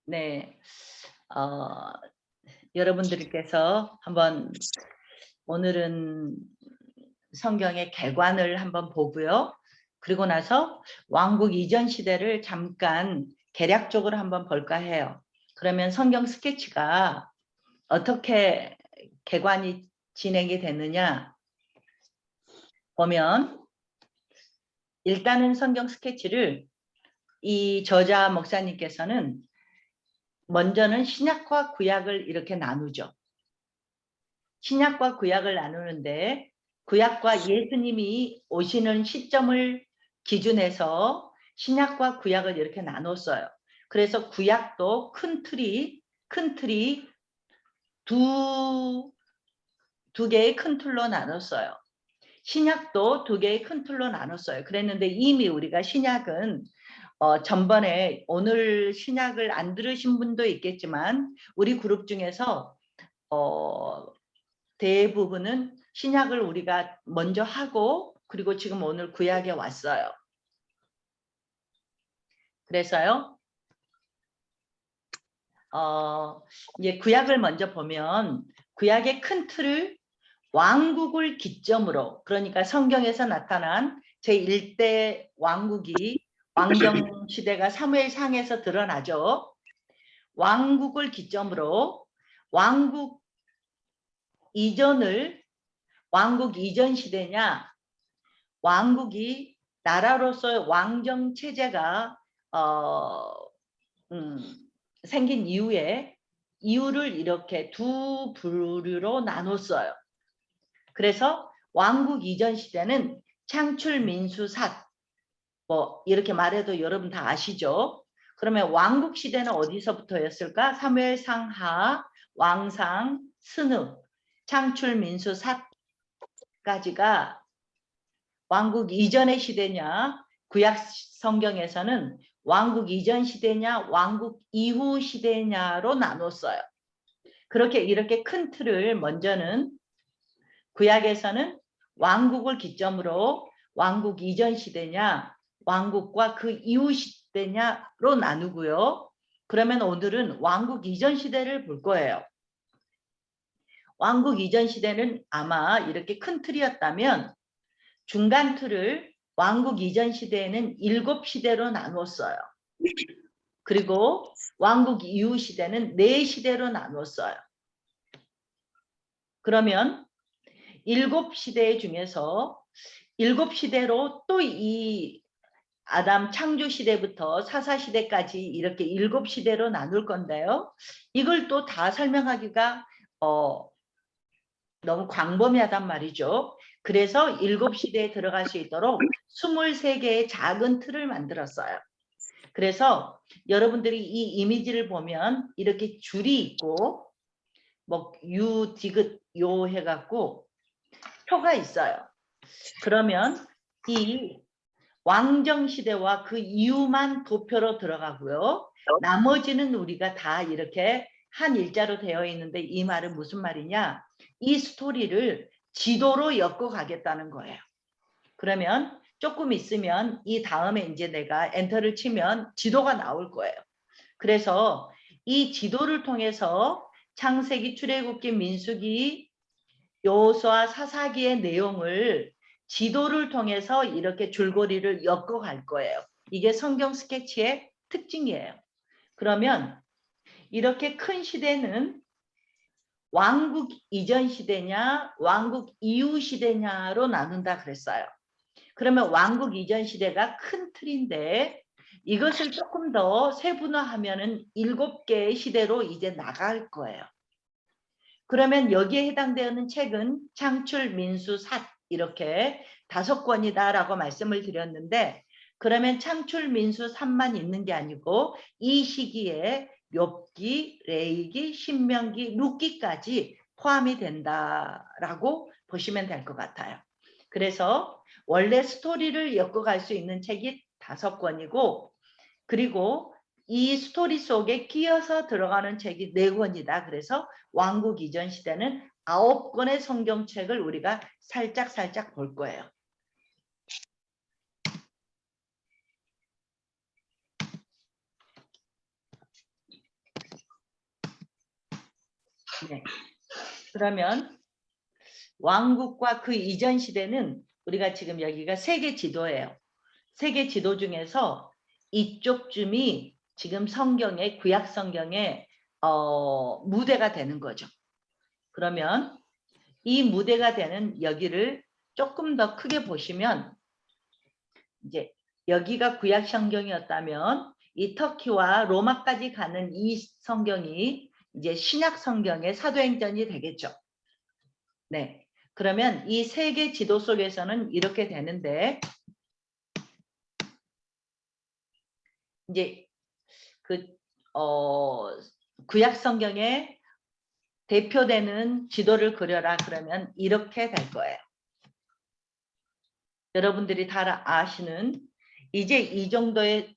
네, 어, 여러분들께서 한번 오늘은 성경의 개관을 한번 보고요. 그리고 나서 왕국 이전 시대를 잠깐 개략적으로 한번 볼까 해요. 그러면 성경 스케치가 어떻게 개관이 진행이 되느냐 보면, 일단은 성경 스케치를 이 저자 목사님께서는 먼저는 신약과 구약을 이렇게 나누죠. 신약과 구약을 나누는데, 구약과 예수님이 오시는 시점을 기준해서 신약과 구약을 이렇게 나눴어요. 그래서 구약도 큰 틀이 두 개의 큰 틀로 나눴어요. 신약도 두 개의 큰 틀로 나눴어요. 그랬는데 이미 우리가 신약은 전번에, 오늘 신약을 안 들으신 분도 있겠지만 우리 그룹 중에서 대부분은 신약을 우리가 먼저 하고, 그리고 지금 오늘 구약에 왔어요. 그래서요, 이제 구약을 먼저 보면, 구약의 큰 틀을 왕국을 기점으로, 그러니까 성경에서 나타난 제1대 왕국이, 왕정 시대가 사무엘상에서 드러나죠. 왕국을 기점으로 왕국 이전 시대냐, 왕국이 나라로서의 왕정 체제가 생긴 이유를 이렇게 두 부류로 나눴어요. 그래서 왕국 이전 시대는 창출 민수삿, 뭐 이렇게 말해도 여러분 다 아시죠? 그러면 왕국 시대는 어디서부터였을까? 사무엘상하, 왕상, 스느, 창출 민수삿까지가 왕국 이전의 시대냐, 구약 성경에서는 왕국 이전 시대냐, 왕국 이후 시대냐로 나눴어요. 그렇게 이렇게 큰 틀을 먼저는 구약에서는 왕국을 기점으로 왕국 이전 시대냐, 왕국과 그 이후 시대냐로 나누고요. 그러면 오늘은 왕국 이전 시대를 볼 거예요. 왕국 이전 시대는 아마 이렇게 큰 틀이었다면, 중간 틀을 왕국 이전 시대에는 7시대로 나눴어요. 그리고 왕국 이후 시대는 4시대로 나눴어요. 그러면 7시대 중에서 7시대로 또 이 아담 창조 시대부터 사사 시대까지 이렇게 7시대로 나눌 건데요. 이걸 또 다 설명하기가 너무 광범위하단 말이죠. 그래서 7시대에 들어갈 수 있도록 23개의 작은 틀을 만들었어요. 그래서 여러분들이 이 이미지를 보면 이렇게 줄이 있고, 뭐 유, 디귿, 요 해갖고 표가 있어요. 그러면 이 왕정시대와 그 이후만 도표로 들어가고요. 나머지는 우리가 다 이렇게 한 일자로 되어 있는데, 이 말은 무슨 말이냐? 이 스토리를 지도로 엮어 가겠다는 거예요. 그러면 조금 있으면 이 다음에 이제 내가 엔터를 치면 지도가 나올 거예요. 그래서 이 지도를 통해서 창세기, 출애굽기, 민수기, 여호수아, 사사기의 내용을 지도를 통해서 이렇게 줄거리를 엮어 갈 거예요. 이게 성경 스케치의 특징이에요. 그러면 이렇게 큰 시대는 왕국 이전 시대냐, 왕국 이후 시대냐로 나눈다 그랬어요. 그러면 왕국 이전 시대가 큰 틀인데, 이것을 조금 더 세분화하면은 7개의 시대로 이제 나갈 거예요. 그러면 여기에 해당되는 책은 창출, 민수, 삿 이렇게 5권이다라고 말씀을 드렸는데, 그러면 창출, 민수, 삿만 있는 게 아니고 이 시기에 욥기, 레위기, 신명기, 룻기까지 포함이 된다라고 보시면 될 것 같아요. 그래서 원래 스토리를 엮어갈 수 있는 책이 5권이고, 그리고 이 스토리 속에 끼어서 들어가는 책이 4권이다. 그래서 왕국 이전 시대는 9권의 성경책을 우리가 살짝 볼 거예요. 자, 네. 그러면 왕국과 그 이전 시대는 우리가 지금 여기가 세계 지도예요. 세계 지도 중에서 이쪽쯤이 지금 성경의 구약 성경의 무대가 되는 거죠. 그러면 이 무대가 되는 여기를 조금 더 크게 보시면 이제 여기가 구약 성경이었다면 이 터키와 로마까지 가는 이 성경이 이제 신약 성경의 사도행전이 되겠죠. 네. 그러면 이 세계 지도 속에서는 이렇게 되는데 이제 그 구약 성경에 대표되는 지도를 그려라 그러면 이렇게 될 거예요. 여러분들이 다 아시는 이제 이 정도의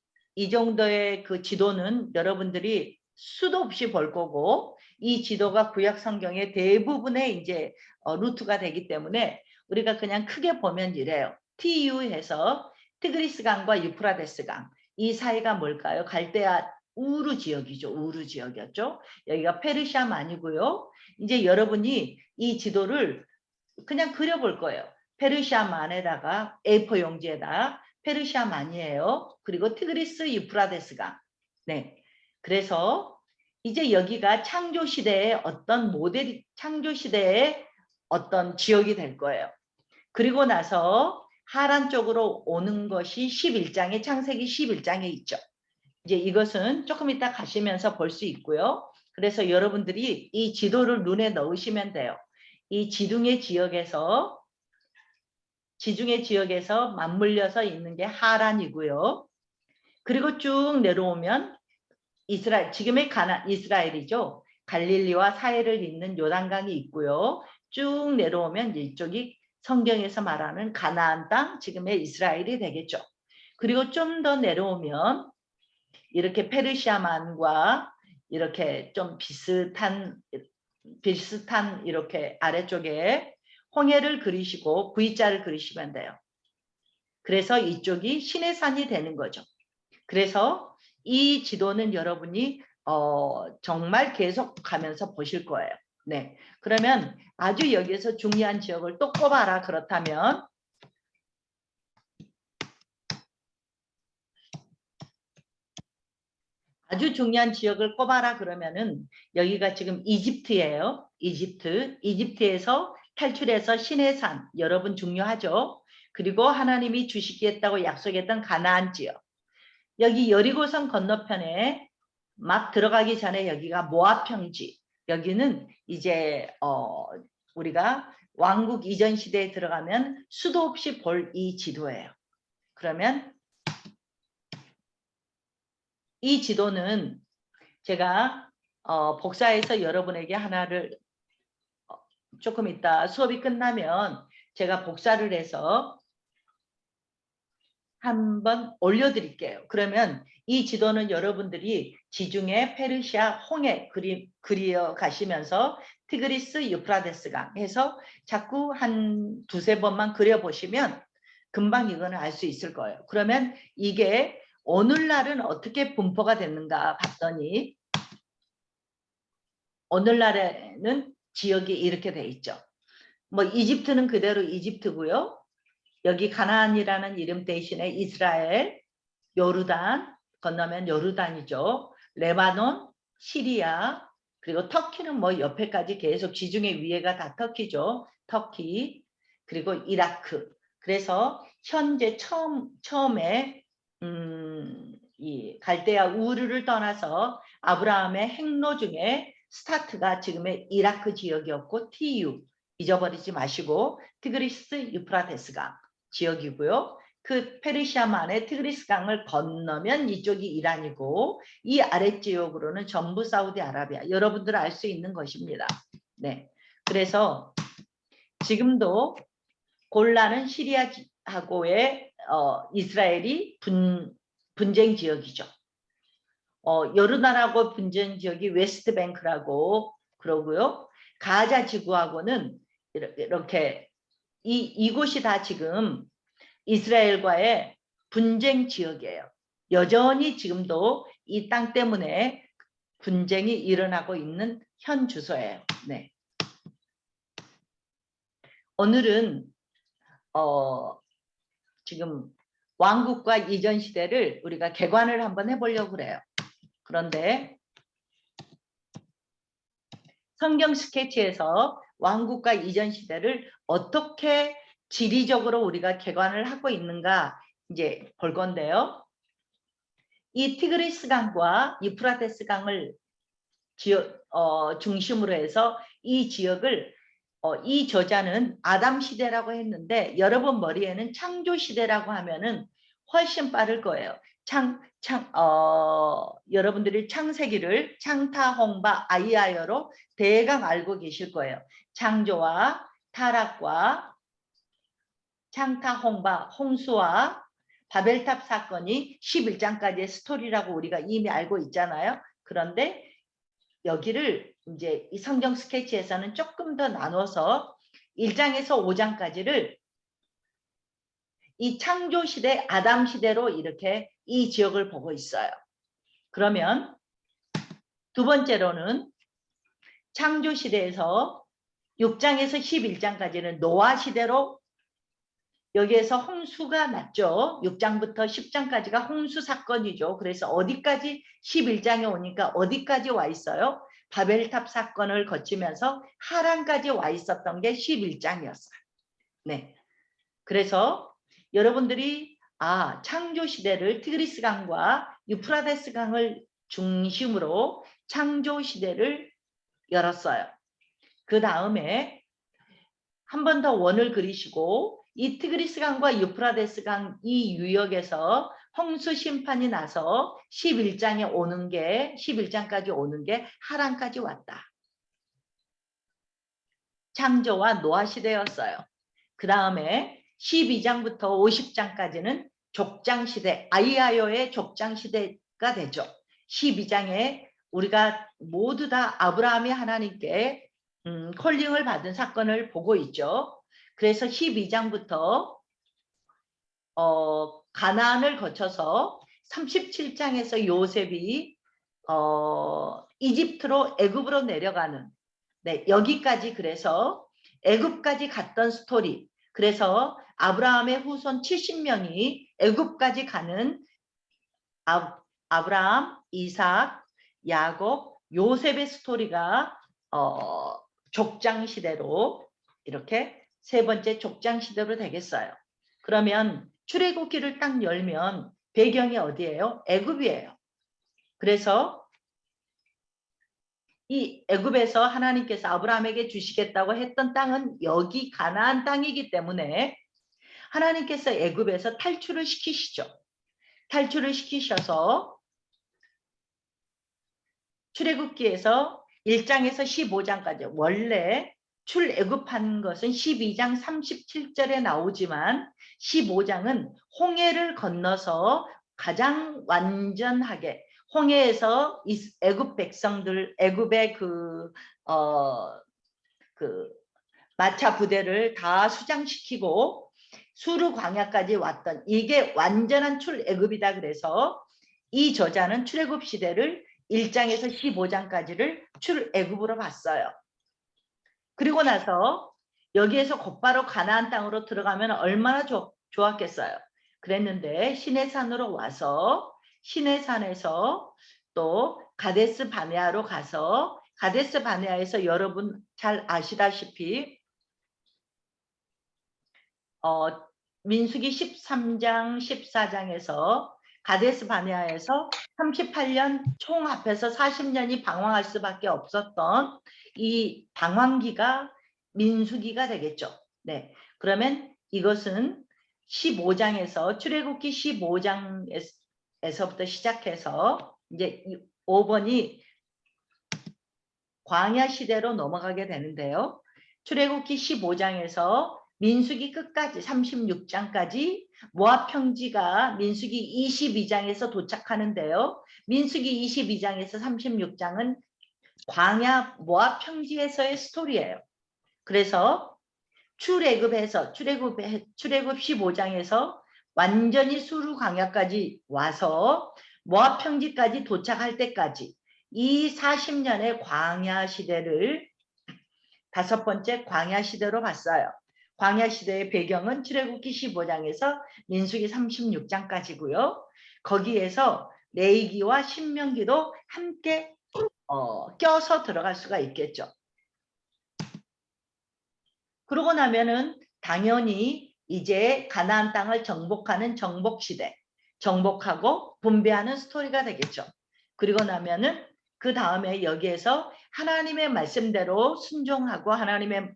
그 지도는 여러분들이 수도 없이 볼 거고 이 지도가 구약 성경의 대부분의 이제 루트가 되기 때문에 우리가 그냥 크게 보면 이래요. TU 해서 티그리스 강과 유프라데스 강 이 사이가 뭘까요? 갈대아 우르 지역이죠. 우르 지역이었죠. 여기가 페르시아만이고요. 이제 여러분이 이 지도를 그냥 그려볼 거예요. 페르시아만에다가 A4 용지에다 페르시아만이에요. 그리고 티그리스 유프라데스강. 네. 그래서 이제 여기가 창조 시대의 어떤 모델, 창조 시대의 어떤 지역이 될 거예요. 그리고 나서 하란 쪽으로 오는 것이 11장에 창세기 11장에 있죠. 이제 이것은 조금 이따 가시면서 볼 수 있고요. 그래서 여러분들이 이 지도를 눈에 넣으시면 돼요. 이 지중해 지역에서 맞물려서 있는 게 하란이고요. 그리고 쭉 내려오면 이스라엘, 지금의 이스라엘이죠. 갈릴리와 사해를 잇는 요단강이 있고요. 쭉 내려오면 이쪽이 성경에서 말하는 가나안 땅, 지금의 이스라엘이 되겠죠. 그리고 좀 더 내려오면 이렇게 페르시아만과 이렇게 좀 비슷한 이렇게 아래쪽에 홍해를 그리시고 V자를 그리시면 돼요. 그래서 이쪽이 시내산이 되는 거죠. 그래서 이 지도는 여러분이 정말 계속 가면서 보실 거예요. 네. 그러면 아주 여기에서 중요한 지역을 또 꼽아라 그렇다면 아주 중요한 지역을 꼽아라 그러면은 여기가 지금 이집트예요. 이집트에서 탈출해서 시내산 여러분 중요하죠. 그리고 하나님이 주시겠다고 약속했던 가나안 지역. 여기 여리고성 건너편에 막 들어가기 전에 여기가 모압 평지. 여기는 이제 우리가 왕국 이전 시대에 들어가면 수도 없이 볼 이 지도예요. 그러면 이 지도는 제가 복사해서 여러분에게 하나를 조금 이따 수업이 끝나면 제가 복사를 해서 한번 올려드릴게요. 그러면 이 지도는 여러분들이 지중해, 페르시아, 홍해 그리어 가시면서 티그리스, 유프라데스강 해서 자꾸 한 두세 번만 그려보시면 금방 이거는 알 수 있을 거예요. 그러면 이게 오늘날은 어떻게 분포가 됐는가 봤더니 오늘날에는 지역이 이렇게 돼 있죠. 뭐 이집트는 그대로 이집트고요. 여기 가나안이라는 이름 대신에 이스라엘, 요르단, 건너면 요르단이죠. 레바논, 시리아, 그리고 터키는 뭐 옆에까지 계속 지중해 위에가 다 터키죠. 터키, 그리고 이라크. 그래서 현재 처음에 이 갈대아 우르를 떠나서 아브라함의 행로 중에 스타트가 지금의 이라크 지역이었고 TU 잊어버리지 마시고 티그리스 유프라테스강 지역이고요. 그 페르시아만의 티그리스 강을 건너면 이쪽이 이란이고 이 아랫지역으로는 전부 사우디아라비아. 여러분들 알 수 있는 것입니다. 네, 그래서 지금도 골란은 시리아하고의 이스라엘이 분쟁 지역이죠. 요르단하고 분쟁 지역이 웨스트뱅크라고 그러고요. 가자 지구하고는 이렇게 이곳이 다 지금 이스라엘과의 분쟁 지역이에요. 여전히 지금도 이 땅 때문에 분쟁이 일어나고 있는 현 주소예요. 네. 오늘은 지금 왕국과 이전 시대를 우리가 개관을 한번 해보려고 그래요. 그런데 성경 스케치에서 왕국과 이전 시대를 어떻게 지리적으로 우리가 개관을 하고 있는가 이제 볼 건데요. 이 티그리스 강과 유프라테스 강을 중심으로 해서 이 지역을 이 저자는 아담 시대라고 했는데 여러분 머리에는 창조 시대라고 하면은 훨씬 빠를 거예요. 여러분들이 창세기를 창타, 홍바, 아이아여로 대강 알고 계실 거예요. 창조와 타락과 창타, 홍바, 홍수와 바벨탑 사건이 11장까지의 스토리라고 우리가 이미 알고 있잖아요. 그런데 여기를 이제 이 성경 스케치에서는 조금 더 나눠서 1장에서 5장까지를 이 창조 시대, 아담 시대로 이렇게 이 지역을 보고 있어요. 그러면 두 번째로는 창조 시대에서 6장에서 11장까지는 노아 시대로 여기에서 홍수가 났죠. 6장부터 10장까지가 홍수 사건이죠. 그래서 어디까지 11장에 오니까 어디까지 와 있어요? 바벨탑 사건을 거치면서 하란까지 와 있었던 게 11장이었어요. 네. 그래서 여러분들이 창조 시대를 티그리스 강과 유프라데스 강을 중심으로 창조 시대를 열었어요. 그 다음에 한 번 더 원을 그리시고 이 티그리스 강과 유프라데스 강 이 유역에서 홍수 심판이 나서 11장에 오는 게 11장까지 오는 게 하란까지 왔다. 창조와 노아 시대였어요. 그 다음에 12장부터 50장까지는 족장 시대, 아이아요의 족장 시대가 되죠. 12장에 우리가 모두 다 아브라함이 하나님께 콜링을 받은 사건을 보고 있죠. 그래서 12장부터 가나안을 거쳐서 37장에서 요셉이 이집트로 애굽으로 내려가는 여기까지 그래서 애굽까지 갔던 스토리. 그래서 아브라함의 후손 70명이 애굽까지 가는 아브라함, 이삭, 야곱, 요셉의 스토리가 족장 시대로 이렇게 세 번째 족장 시대로 되겠어요. 그러면 출애굽기를 딱 열면 배경이 어디예요? 애굽이에요. 그래서 이 애굽에서 하나님께서 아브라함에게 주시겠다고 했던 땅은 여기 가나안 땅이기 때문에 하나님께서 애굽에서 탈출을 시키시죠. 탈출을 시키셔서 출애굽기에서 1장에서 15장까지 원래 출애굽한 것은 12장 37절에 나오지만 15장은 홍해를 건너서 가장 완전하게 홍해에서 애굽 백성들 애굽의 그 마차 부대를 다 수장시키고 수르 광야까지 왔던 이게 완전한 출애굽이다. 그래서 이 저자는 출애굽 시대를 1장에서 15장까지를 출애굽으로 봤어요. 그리고 나서 여기에서 곧바로 가나안 땅으로 들어가면 얼마나 좋았겠어요. 그랬는데 시내산으로 와서 시내산에서 또 가데스 바네아로 가서 가데스 바네아에서 여러분 잘 아시다시피 민수기 13장 14장에서 가데스 바네아에서 38년 총 합해서 40년이 방황할 수밖에 없었던 이 방황기가 민수기가 되겠죠. 네, 그러면 이것은 15장에서 출애굽기 15장에서부터 시작해서 이제 5번이 광야 시대로 넘어가게 되는데요. 출애굽기 15장에서 민수기 끝까지 36장까지 모압 평지가 민수기 22장에서 도착하는데요. 민수기 22장에서 36장은 광야 모압 평지에서의 스토리예요. 그래서 출애굽에서 출애굽 15장에서 완전히 수르 광야까지 와서 모압 평지까지 도착할 때까지 이 40년의 광야 시대를 5번째 광야 시대로 봤어요. 광야 시대의 배경은 출애굽기 15장에서 민수기 36장까지고요. 거기에서 레위기와 신명기도 함께 껴서 들어갈 수가 있겠죠. 그러고 나면은 당연히 이제 가나안 땅을 정복하는 정복시대, 정복하고 분배하는 스토리가 되겠죠. 그리고 나면은 그 다음에 여기에서 하나님의 말씀대로 순종하고 하나님의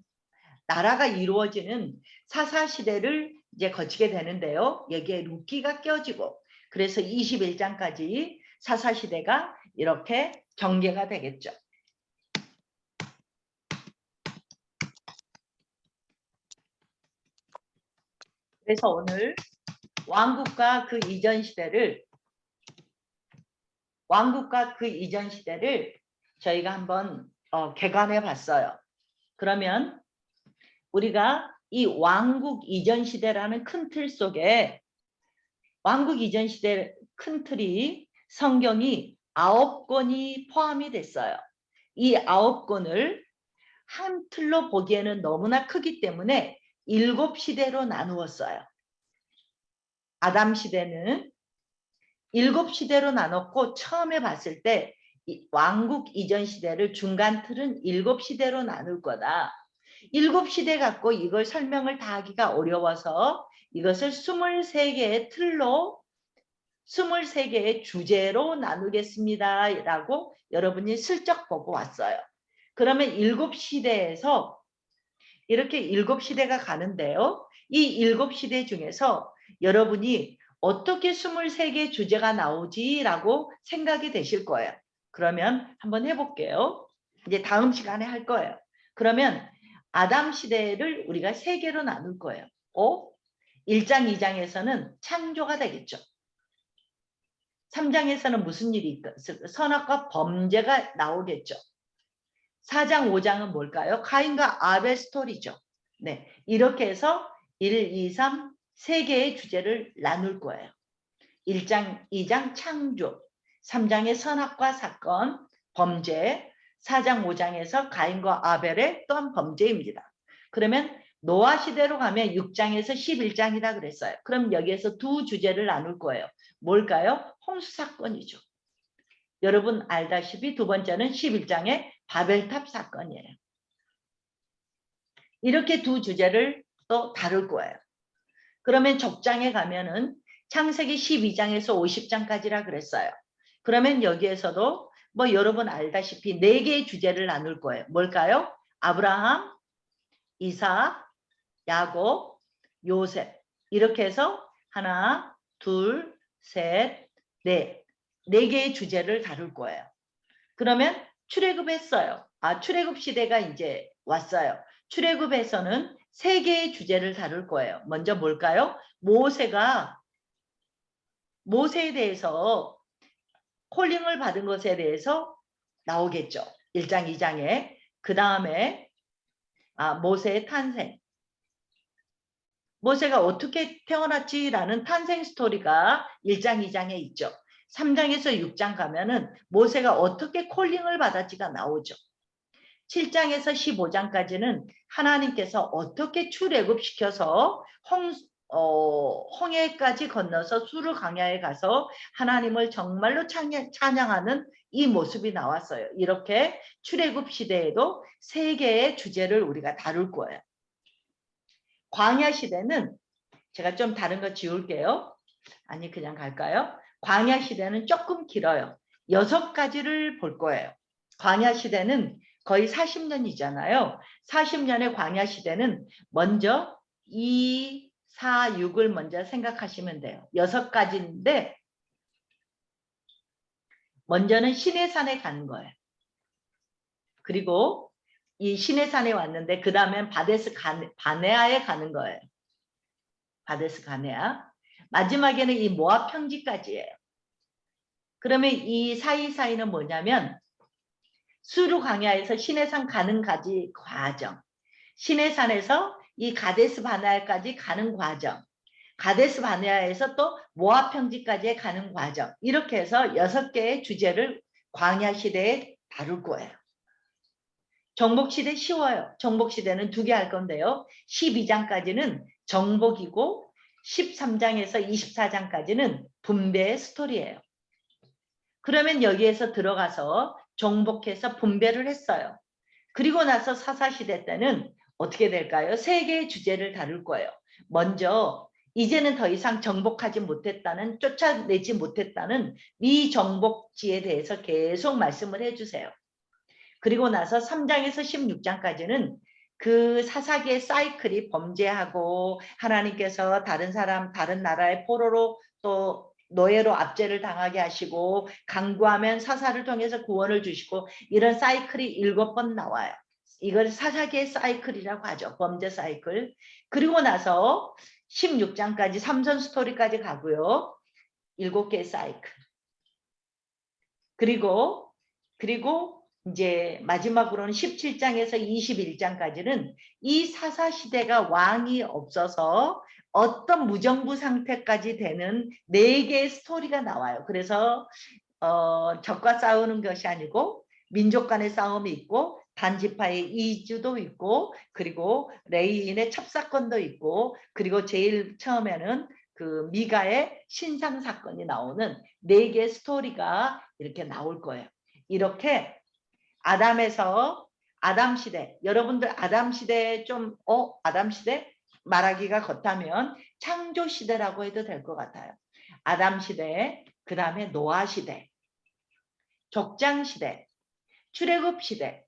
나라가 이루어지는 사사시대를 이제 거치게 되는데요. 여기에 룻기가 껴지고 그래서 21장까지 사사시대가 이렇게 전개가 되겠죠. 그래서 오늘 왕국과 그 이전 시대를 저희가 한번 개관해 봤어요. 그러면 우리가 이 왕국 이전 시대라는 큰 틀 속에 왕국 이전 시대 큰 틀이 성경이 9권이 포함이 됐어요. 이 9권을 한 틀로 보기에는 너무나 크기 때문에 7시대로 나누었어요. 아담 시대는 7시대로 나눴고 처음에 봤을 때 왕국 이전 시대를 중간 틀은 7시대로 나눌 거다. 7시대 갖고 이걸 설명을 다 하기가 어려워서 이것을 23개의 틀로 23개의 주제로 나누겠습니다. 라고 여러분이 슬쩍 보고 왔어요. 그러면 7시대에서 이렇게 7시대가 가는데요. 이 7시대 중에서 여러분이 어떻게 23개 주제가 나오지? 라고 생각이 되실 거예요. 그러면 한번 해볼게요. 이제 다음 시간에 할 거예요. 그러면 아담 시대를 우리가 3개로 나눌 거예요. 1장, 2장에서는 창조가 되겠죠. 3장에서는 무슨 일이 있을까? 선악과 범죄가 나오겠죠. 4장, 5장은 뭘까요? 가인과 아벨 스토리죠. 네, 이렇게 해서 1, 2, 3, 3개의 주제를 나눌 거예요. 1장, 2장 창조, 3장의 선악과 사건, 범죄, 4장, 5장에서 가인과 아벨의 또한 범죄입니다. 그러면 노아 시대로 가면 6장에서 11장이라 그랬어요. 그럼 여기에서 두 주제를 나눌 거예요. 뭘까요? 홍수 사건이죠. 여러분 알다시피 두 번째는 11장의 바벨탑 사건이에요. 이렇게 두 주제를 또 다룰 거예요. 그러면 족장에 가면은 창세기 12장에서 50장까지라 그랬어요. 그러면 여기에서도 뭐 여러분 알다시피 4개의 주제를 나눌 거예요. 뭘까요? 아브라함, 이삭, 야곱, 요셉. 이렇게 해서 하나, 둘, 셋, 넷. 4개의 주제를 다룰 거예요. 그러면 출애굽했어요. 출애굽 시대가 이제 왔어요. 출애굽에서는 3개의 주제를 다룰 거예요. 먼저 뭘까요? 모세에 대해서 콜링을 받은 것에 대해서 나오겠죠. 1장, 2장에. 그 다음에 모세의 탄생. 모세가 어떻게 태어났지라는 탄생 스토리가 1장, 2장에 있죠. 3장에서 6장 가면은 모세가 어떻게 콜링을 받았지가 나오죠. 7장에서 15장까지는 하나님께서 어떻게 출애굽시켜서 홍해까지 건너서 수르 강야에 가서 하나님을 정말로 찬양하는 이 모습이 나왔어요. 이렇게 출애굽 시대에도 3개의 주제를 우리가 다룰 거예요. 광야 시대는 제가 좀 다른 거 지울게요. 아니 그냥 갈까요? 광야 시대는 조금 길어요. 6가지를 볼 거예요. 광야 시대는 거의 40년이잖아요. 40년의 광야 시대는 먼저 2, 4, 6을 먼저 생각하시면 돼요. 6가지인데 먼저는 시내산에 가는 거예요. 그리고 이 시내산에 왔는데 그 다음엔 바데스 바네아에 가는 거예요. 바데스 바네아. 마지막에는 이 모압 평지까지예요. 그러면 이 사이사이는 뭐냐면 수르 광야에서 시내산 가는 과정, 시내산에서 이 가데스 바네아까지 가는 과정, 가데스 바네아에서 또 모압 평지까지 가는 과정, 이렇게 해서 6개의 주제를 광야 시대에 다룰 거예요. 정복시대 쉬워요. 정복시대는 2개 할 건데요. 12장까지는 정복이고 13장에서 24장까지는 분배의 스토리예요. 그러면 여기에서 들어가서 정복해서 분배를 했어요. 그리고 나서 사사시대 때는 어떻게 될까요? 3개의 주제를 다룰 거예요. 먼저 이제는 더 이상 정복하지 못했다는, 쫓아내지 못했다는 미정복지에 대해서 계속 말씀을 해주세요. 그리고 나서 3장에서 16장까지는 그 사사기의 사이클이 범죄하고 하나님께서 다른 사람, 다른 나라의 포로로 또 노예로 압제를 당하게 하시고 강구하면 사사를 통해서 구원을 주시고 이런 사이클이 7번 나와요. 이걸 사사기의 사이클이라고 하죠. 범죄 사이클. 그리고 나서 16장까지 삼선 스토리까지 가고요. 7개의 사이클. 그리고 이제 마지막으로는 17장에서 21장까지는 이 사사시대가 왕이 없어서 어떤 무정부 상태까지 되는 4개의 스토리가 나와요. 그래서 적과 싸우는 것이 아니고 민족 간의 싸움이 있고 반지파의 이주도 있고 그리고 레위인의 첩사건도 있고 그리고 제일 처음에는 그 미가의 신상 사건이 나오는 4개의 스토리가 이렇게 나올 거예요. 이렇게 아담에서 아담 시대, 여러분들 아담 시대 좀 아담 시대 말하기가 겉하면 창조 시대라고 해도 될 것 같아요. 아담 시대, 그 다음에 노아 시대, 족장 시대, 출애굽 시대,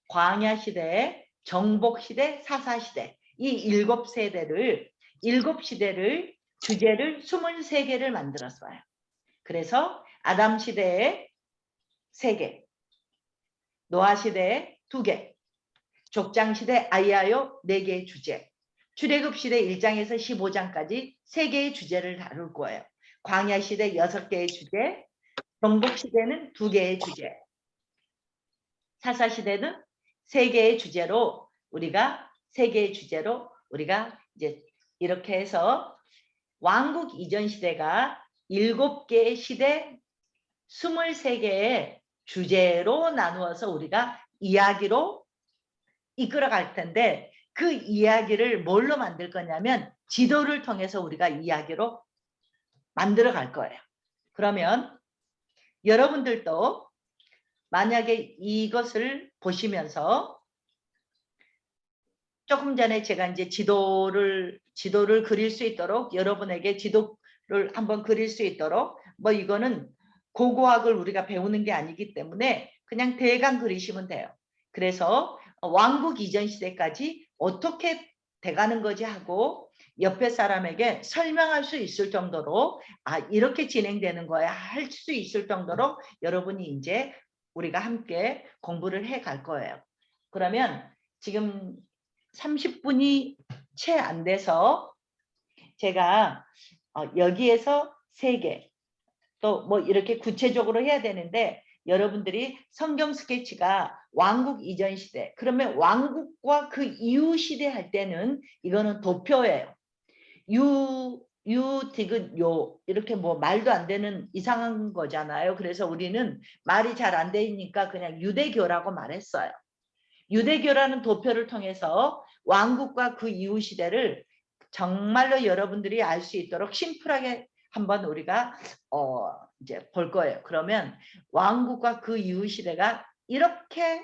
광야 시대, 정복 시대, 사사 시대, 이 7세대를 7시대를 주제를 23개를 만들었어요. 그래서 아담 시대에 3개, 노아 시대에 2개, 족장 시대 아이아요 4개의 주제, 출애굽 시대 1장에서 15장까지 3개의 주제를 다룰 거예요. 광야 시대 6개의 주제, 정복 시대는 2개의 주제, 사사 시대는 3개의 주제로 우리가 이제 이렇게 해서 왕국 이전 시대가 7개의 시대 23개의 주제로 나누어서 우리가 이야기로 이끌어갈 텐데 그 이야기를 뭘로 만들 거냐면 지도를 통해서 우리가 이야기로 만들어 갈 거예요. 그러면 여러분들도 만약에 이것을 보시면서 조금 전에 제가 이제 지도를 그릴 수 있도록 여러분에게 지도를 한번 그릴 수 있도록 뭐 이거는 고고학을 우리가 배우는 게 아니기 때문에 그냥 대강 그리시면 돼요. 그래서 왕국 이전 시대까지 어떻게 돼가는 거지 하고 옆에 사람에게 설명할 수 있을 정도로 이렇게 진행되는 거야 할 수 있을 정도로 여러분이 이제 우리가 함께 공부를 해 갈 거예요. 그러면 지금 30분이 채 안 돼서 제가 여기에서 3개 또 뭐 이렇게 구체적으로 해야 되는데 여러분들이 성경 스케치가 왕국 이전 시대 그러면 왕국과 그 이후 시대 할 때는 이거는 도표예요. 디귿 요 이렇게 뭐 말도 안 되는 이상한 거잖아요. 그래서 우리는 말이 잘 안 되니까 그냥 유대교라고 말했어요. 유대교라는 도표를 통해서 왕국과 그 이후 시대를 정말로 여러분들이 알 수 있도록 심플하게 한번 우리가 이제 볼 거예요. 그러면 왕국과 그 이후 시대가 이렇게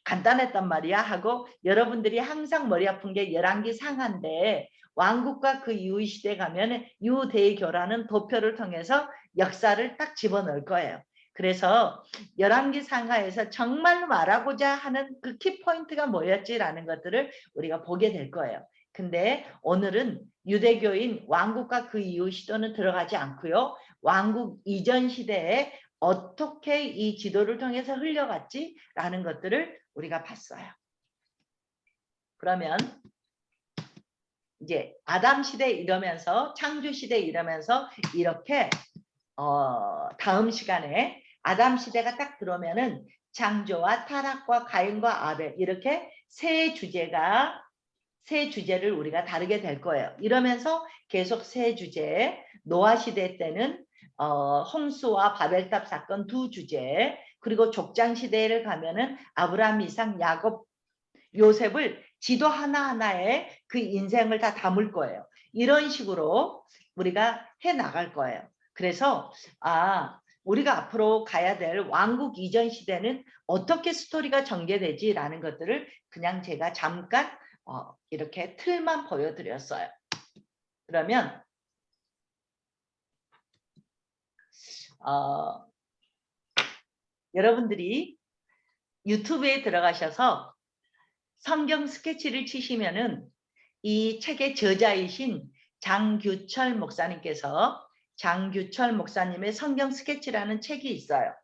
간단했단 말이야 하고 여러분들이 항상 머리 아픈 게 열왕기 상하인데 왕국과 그 이후 시대 가면 유대교라는 도표를 통해서 역사를 딱 집어넣을 거예요. 그래서 열왕기 상하에서 정말로 말하고자 하는 그 키포인트가 뭐였지라는 것들을 우리가 보게 될 거예요. 근데 오늘은 유대교인 왕국과 그 이후 시대는 들어가지 않고요. 왕국 이전 시대에 어떻게 이 지도를 통해서 흘려갔지라는 것들을 우리가 봤어요. 그러면 이제 아담 시대 이러면서 창조 시대 이러면서 이렇게 다음 시간에 아담 시대가 딱 들어오면은 창조와 타락과 가인과 아벨 이렇게 세 주제를 우리가 다루게 될 거예요. 이러면서 계속 세 주제 노아 시대 때는 홍수와 바벨탑 사건 두 주제, 그리고 족장 시대를 가면은 아브라함, 이삭, 야곱, 요셉을 지도 하나하나에 그 인생을 다 담을 거예요. 이런 식으로 우리가 해 나갈 거예요. 그래서 우리가 앞으로 가야 될 왕국 이전 시대는 어떻게 스토리가 전개되지라는 것들을 그냥 제가 잠깐 이렇게 틀만 보여드렸어요. 그러면 여러분들이 유튜브에 들어가셔서 성경 스케치를 치시면은 이 책의 저자이신 장규철 목사님께서 장규철 목사님의 성경 스케치라는 책이 있어요.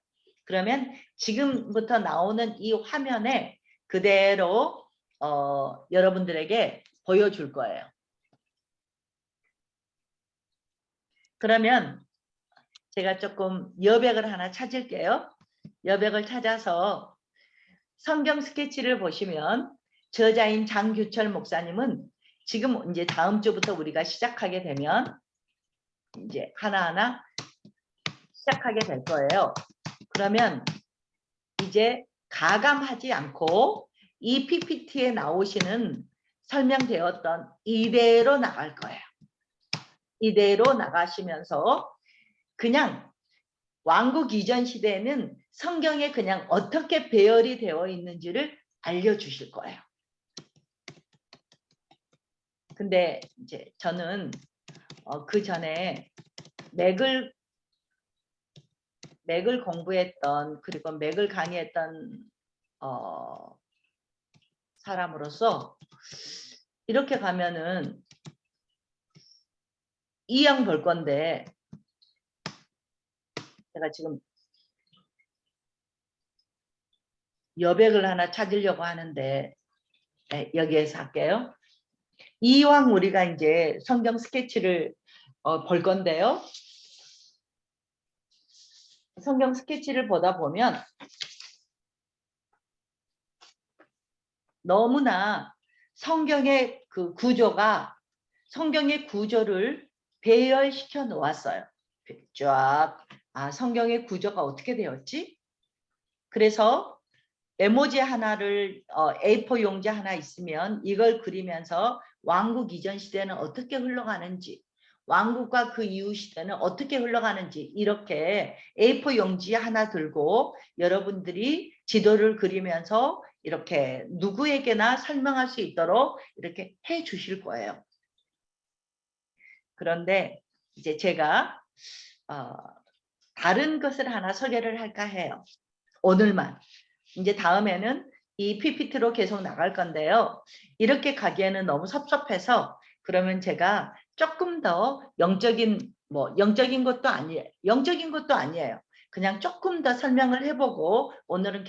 그러면 지금부터 나오는 이 화면에 그대로 여러분들에게 보여줄 거예요. 그러면 제가 조금 여백을 하나 찾을게요. 여백을 찾아서 성경 스케치를 보시면 저자인 장규철 목사님은 지금 이제 다음 주부터 우리가 시작하게 되면 이제 하나하나 시작하게 될 거예요. 그러면 이제 가감하지 않고 이 PPT에 나오시는 설명되었던 이대로 나갈 거예요. 이대로 나가시면서 그냥 왕국 이전 시대에는 성경에 그냥 어떻게 배열이 되어 있는지를 알려주실 거예요. 근데 이제 저는 그 전에 맥을 공부했던, 그리고 맥을 강의했던 사람으로서 이렇게 가면은 이양 볼 건데, 제가 지금 여백을 하나 찾으려고 하는데 여기에서 할게요. 이왕 우리가 이제 성경 스케치를 볼 건데요. 성경 스케치를 보다 보면 너무나 성경의 그 구조가, 성경의 구조를 배열시켜 놓았어요. 쫙. 성경의 구조가 어떻게 되었지? 그래서 메모지 하나를 A4 용지 하나 있으면 이걸 그리면서 왕국 이전 시대는 어떻게 흘러가는지, 왕국과 그 이후 시대는 어떻게 흘러가는지, 이렇게 A4 용지 하나 들고 여러분들이 지도를 그리면서 이렇게 누구에게나 설명할 수 있도록 이렇게 해 주실 거예요. 그런데 이제 제가 다른 것을 하나 소개를 할까 해요. 오늘만. 이제 다음에는 이 PPT로 계속 나갈 건데요. 이렇게 가기에는 너무 섭섭해서, 그러면 제가 조금 더 영적인 것도 아니에요. 영적인 것도 아니에요. 그냥 조금 더 설명을 해보고, 오늘은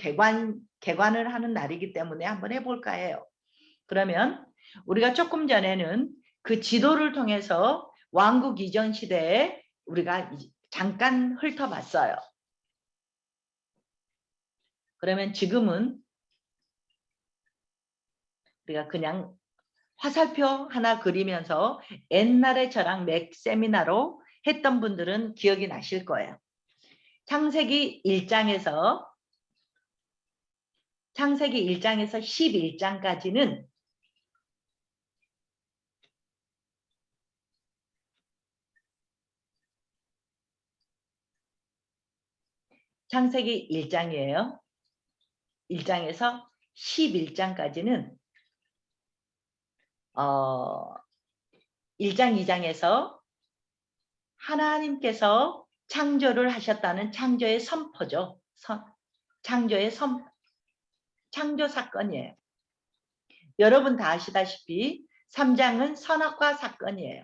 개관을 하는 날이기 때문에 한번 해볼까 해요. 그러면 우리가 조금 전에는 그 지도를 통해서 왕국 이전 시대에 우리가 잠깐 훑어봤어요. 그러면 지금은 우리가 그냥 화살표 하나 그리면서 옛날에 저랑 맥 세미나로 했던 분들은 기억이 나실 거예요. 창세기 1장에서 11장까지는 창세기 1장이에요. 1장에서 11장까지는 1장, 2장에서 하나님께서 창조를 하셨다는 창조의 선포죠. 창조 사건이에요. 여러분 다 아시다시피 3장은 선악과 사건이에요.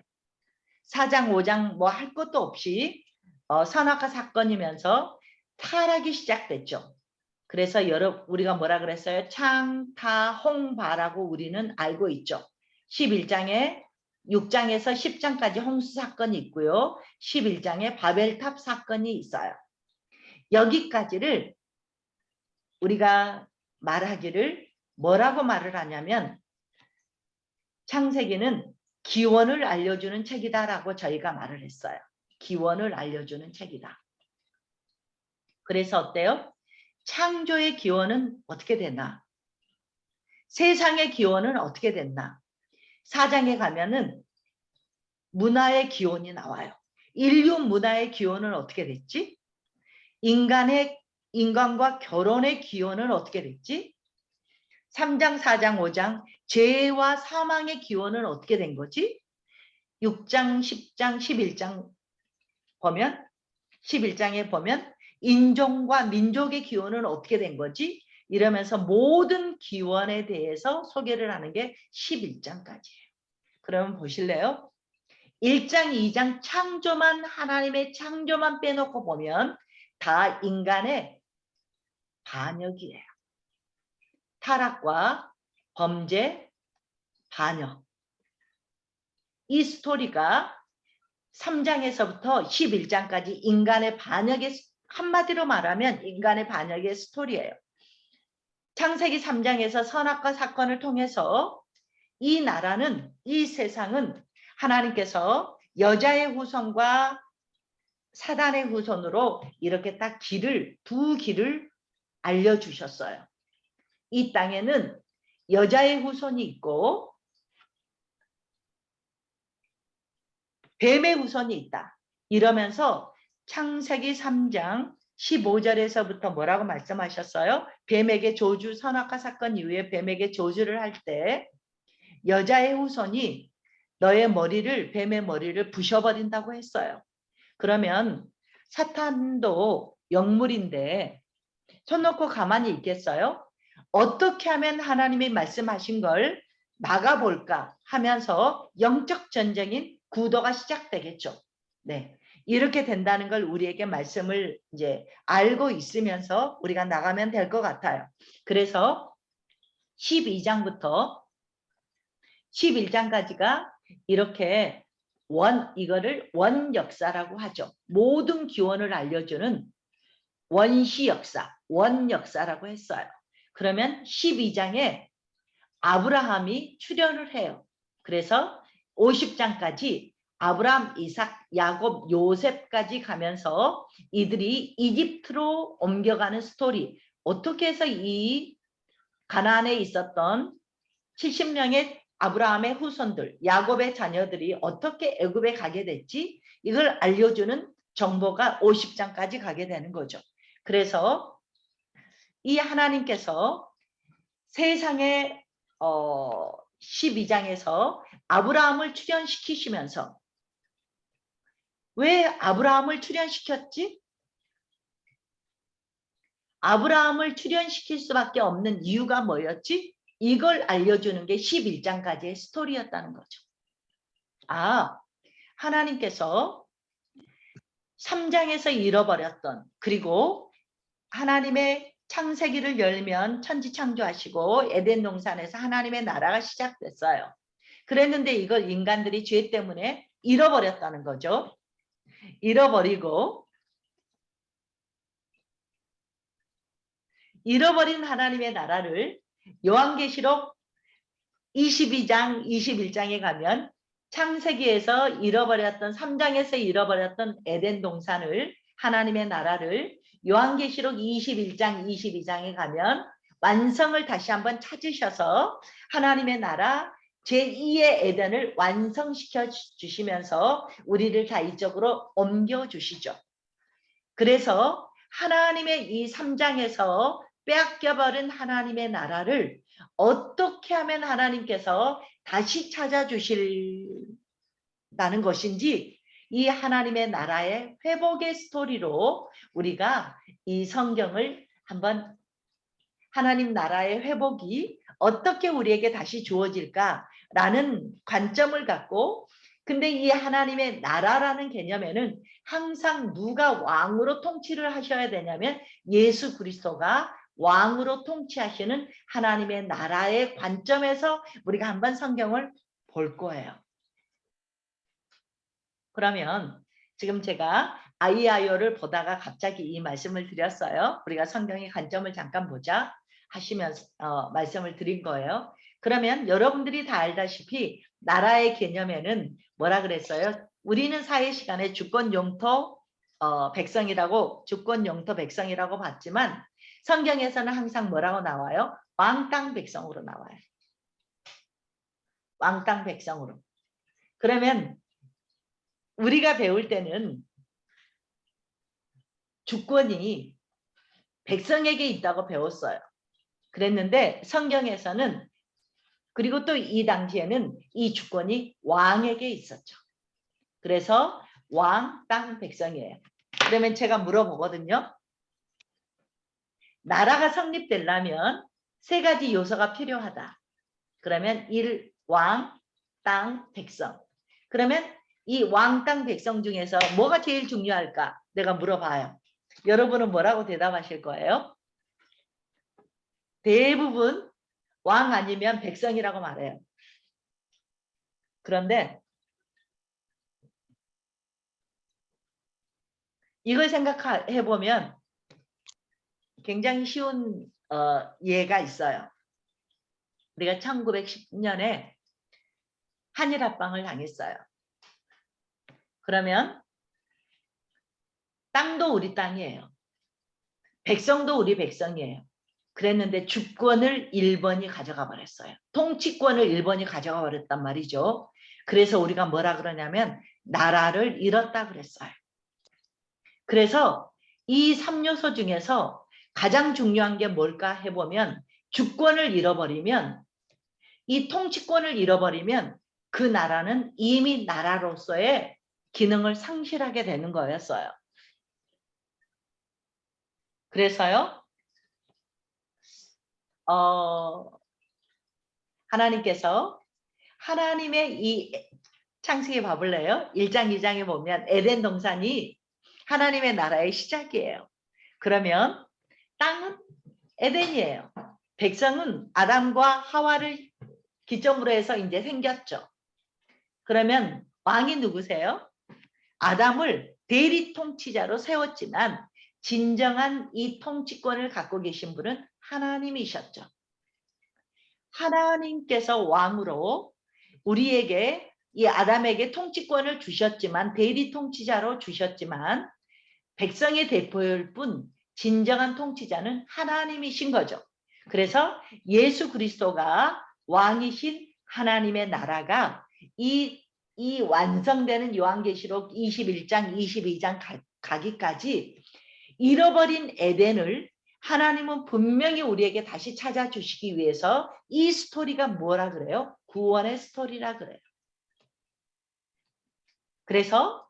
4장, 5장 뭐 할 것도 없이 선악과 사건이면서 타락이 시작됐죠. 그래서 우리가 뭐라 그랬어요? 창타홍바라고 우리는 알고 있죠. 11장에 6장에서 10장까지 홍수 사건이 있고요. 11장에 바벨탑 사건이 있어요. 여기까지를 우리가 말하기를 뭐라고 말을 하냐면, 창세기는 기원을 알려주는 책이다라고 저희가 말을 했어요. 기원을 알려주는 책이다. 그래서 어때요? 창조의 기원은 어떻게 되나? 세상의 기원은 어떻게 됐나? 4장에 가면은 문화의 기원이 나와요. 인류 문화의 기원은 어떻게 됐지? 인간과 결혼의 기원은 어떻게 됐지? 3장, 4장, 5장 죄와 사망의 기원은 어떻게 된 거지? 6장, 10장, 11장 보면 11장에 보면 인종과 민족의 기원은 어떻게 된 거지? 이러면서 모든 기원에 대해서 소개를 하는 게 11장까지예요. 그러면 보실래요? 1장, 2장 창조만 하나님의 창조만 빼놓고 보면 다 인간의 반역이에요. 타락과 범죄, 반역. 이 스토리가 3장에서부터 11장까지 인간의 반역의 한마디로 말하면 인간의 반역의 스토리예요. 창세기 3장에서 선악과 사건을 통해서 이 나라는 이 세상은 하나님께서 여자의 후손과 사단의 후손으로 이렇게 딱 두 길을 알려주셨어요. 이 땅에는 여자의 후손이 있고 뱀의 후손이 있다. 이러면서 창세기 3장 15절에서부터 뭐라고 말씀하셨어요? 뱀에게 저주, 선악과 사건 이후에 뱀에게 저주를 할 때 여자의 후손이 너의 머리를, 뱀의 머리를 부셔버린다고 했어요. 그러면 사탄도 영물인데 손 놓고 가만히 있겠어요? 어떻게 하면 하나님이 말씀하신 걸 막아볼까 하면서 영적 전쟁인 구도가 시작되겠죠. 네. 이렇게 된다는 걸 우리에게 말씀을 이제 알고 있으면서 우리가 나가면 될 것 같아요. 그래서 12장부터 11장까지가 이렇게 이거를 원역사라고 하죠. 모든 기원을 알려주는 원시 역사, 원역사라고 했어요. 그러면 12장에 아브라함이 출연을 해요. 그래서 50장까지 아브라함, 이삭, 야곱, 요셉까지 가면서 이들이 이집트로 옮겨가는 스토리. 어떻게 해서 이 가나안에 있었던 70명의 아브라함의 후손들, 야곱의 자녀들이 어떻게 애굽에 가게 됐지? 이걸 알려주는 정보가 50장까지 가게 되는 거죠. 그래서 이 하나님께서 세상에 12장에서 아브라함을 출현시키시면서 왜 아브라함을 출현시켰지? 아브라함을 출현시킬 수밖에 없는 이유가 뭐였지? 이걸 알려주는 게 11장까지의 스토리였다는 거죠. 하나님께서 3장에서 잃어버렸던, 그리고 하나님의 창세기를 열면 천지 창조하시고 에덴 동산에서 하나님의 나라가 시작됐어요. 그랬는데 이걸 인간들이 죄 때문에 잃어버렸다는 거죠. 잃어버린 하나님의 나라를 요한계시록 22장, 21장에 가면 창세기에서 잃어버렸던 3장에서 잃어버렸던 에덴 동산을 하나님의 나라를 요한계시록 21장, 22장에 가면 완성을 다시 한번 찾으셔서 하나님의 나라 제2의 에덴을 완성시켜 주시면서 우리를 다 이쪽으로 옮겨주시죠. 그래서 하나님의 이 3장에서 빼앗겨버린 하나님의 나라를 어떻게 하면 하나님께서 다시 찾아주실다는 것인지 이 하나님의 나라의 회복의 스토리로 우리가 이 성경을 한번 하나님 나라의 회복이 어떻게 우리에게 다시 주어질까라는 관점을 갖고 근데 이 하나님의 나라라는 개념에는 항상 누가 왕으로 통치를 하셔야 되냐면 예수 그리스도가 왕으로 통치하시는 하나님의 나라의 관점에서 우리가 한번 성경을 볼 거예요. 그러면 지금 제가 아이아이오를 보다가 갑자기 이 말씀을 드렸어요. 우리가 성경의 관점을 잠깐 보자 하시면서 말씀을 드린 거예요. 그러면 여러분들이 다 알다시피 나라의 개념에는 뭐라 그랬어요? 우리는 사회 시간에 주권 영토 백성이라고 주권 영토 백성이라고 봤지만 성경에서는 항상 뭐라고 나와요? 왕 땅 백성으로 나와요. 왕 땅 백성으로. 그러면 우리가 배울 때는 주권이 백성에게 있다고 배웠어요. 그랬는데 성경에서는 그리고 또 이 당시에는 이 주권이 왕에게 있었죠. 그래서 왕, 땅, 백성이에요. 그러면 제가 물어보거든요. 나라가 성립되려면 세 가지 요소가 필요하다. 그러면 1. 왕, 땅, 백성. 그러면 이 왕, 땅, 백성 중에서 뭐가 제일 중요할까? 내가 물어봐요. 여러분은 뭐라고 대답하실 거예요? 대부분 왕 아니면 백성이라고 말해요. 그런데 이걸 생각해 보면 굉장히 쉬운 예가 있어요. 우리가 1910년에 한일 합방을 당했어요. 그러면 땅도 우리 땅이에요. 백성도 우리 백성이에요. 그랬는데 주권을 일본이 가져가 버렸어요. 통치권을 일본이 가져가 버렸단 말이죠. 그래서 우리가 뭐라 그러냐면 나라를 잃었다 그랬어요. 그래서 이 3요소 중에서 가장 중요한 게 뭘까 해보면 주권을 잃어버리면 이 통치권을 잃어버리면 그 나라는 이미 나라로서의 기능을 상실하게 되는 거였어요. 그래서요. 하나님께서 하나님의 이 창세기 봐볼래요? 1장 2장에 보면 에덴 동산이 하나님의 나라의 시작이에요. 그러면 땅은 에덴이에요. 백성은 아담과 하와를 기점으로 해서 이제 생겼죠. 그러면 왕이 누구세요? 아담을 대리 통치자로 세웠지만 진정한 이 통치권을 갖고 계신 분은 하나님이셨죠. 하나님께서 왕으로 우리에게 이 아담에게 통치권을 주셨지만 대리 통치자로 주셨지만 백성의 대표일 뿐 진정한 통치자는 하나님이신 거죠. 그래서 예수 그리스도가 왕이신 하나님의 나라가 이 완성되는 요한계시록 21장 22장 가기까지 잃어버린 에덴을 하나님은 분명히 우리에게 다시 찾아주시기 위해서 이 스토리가 뭐라 그래요? 구원의 스토리라 그래요. 그래서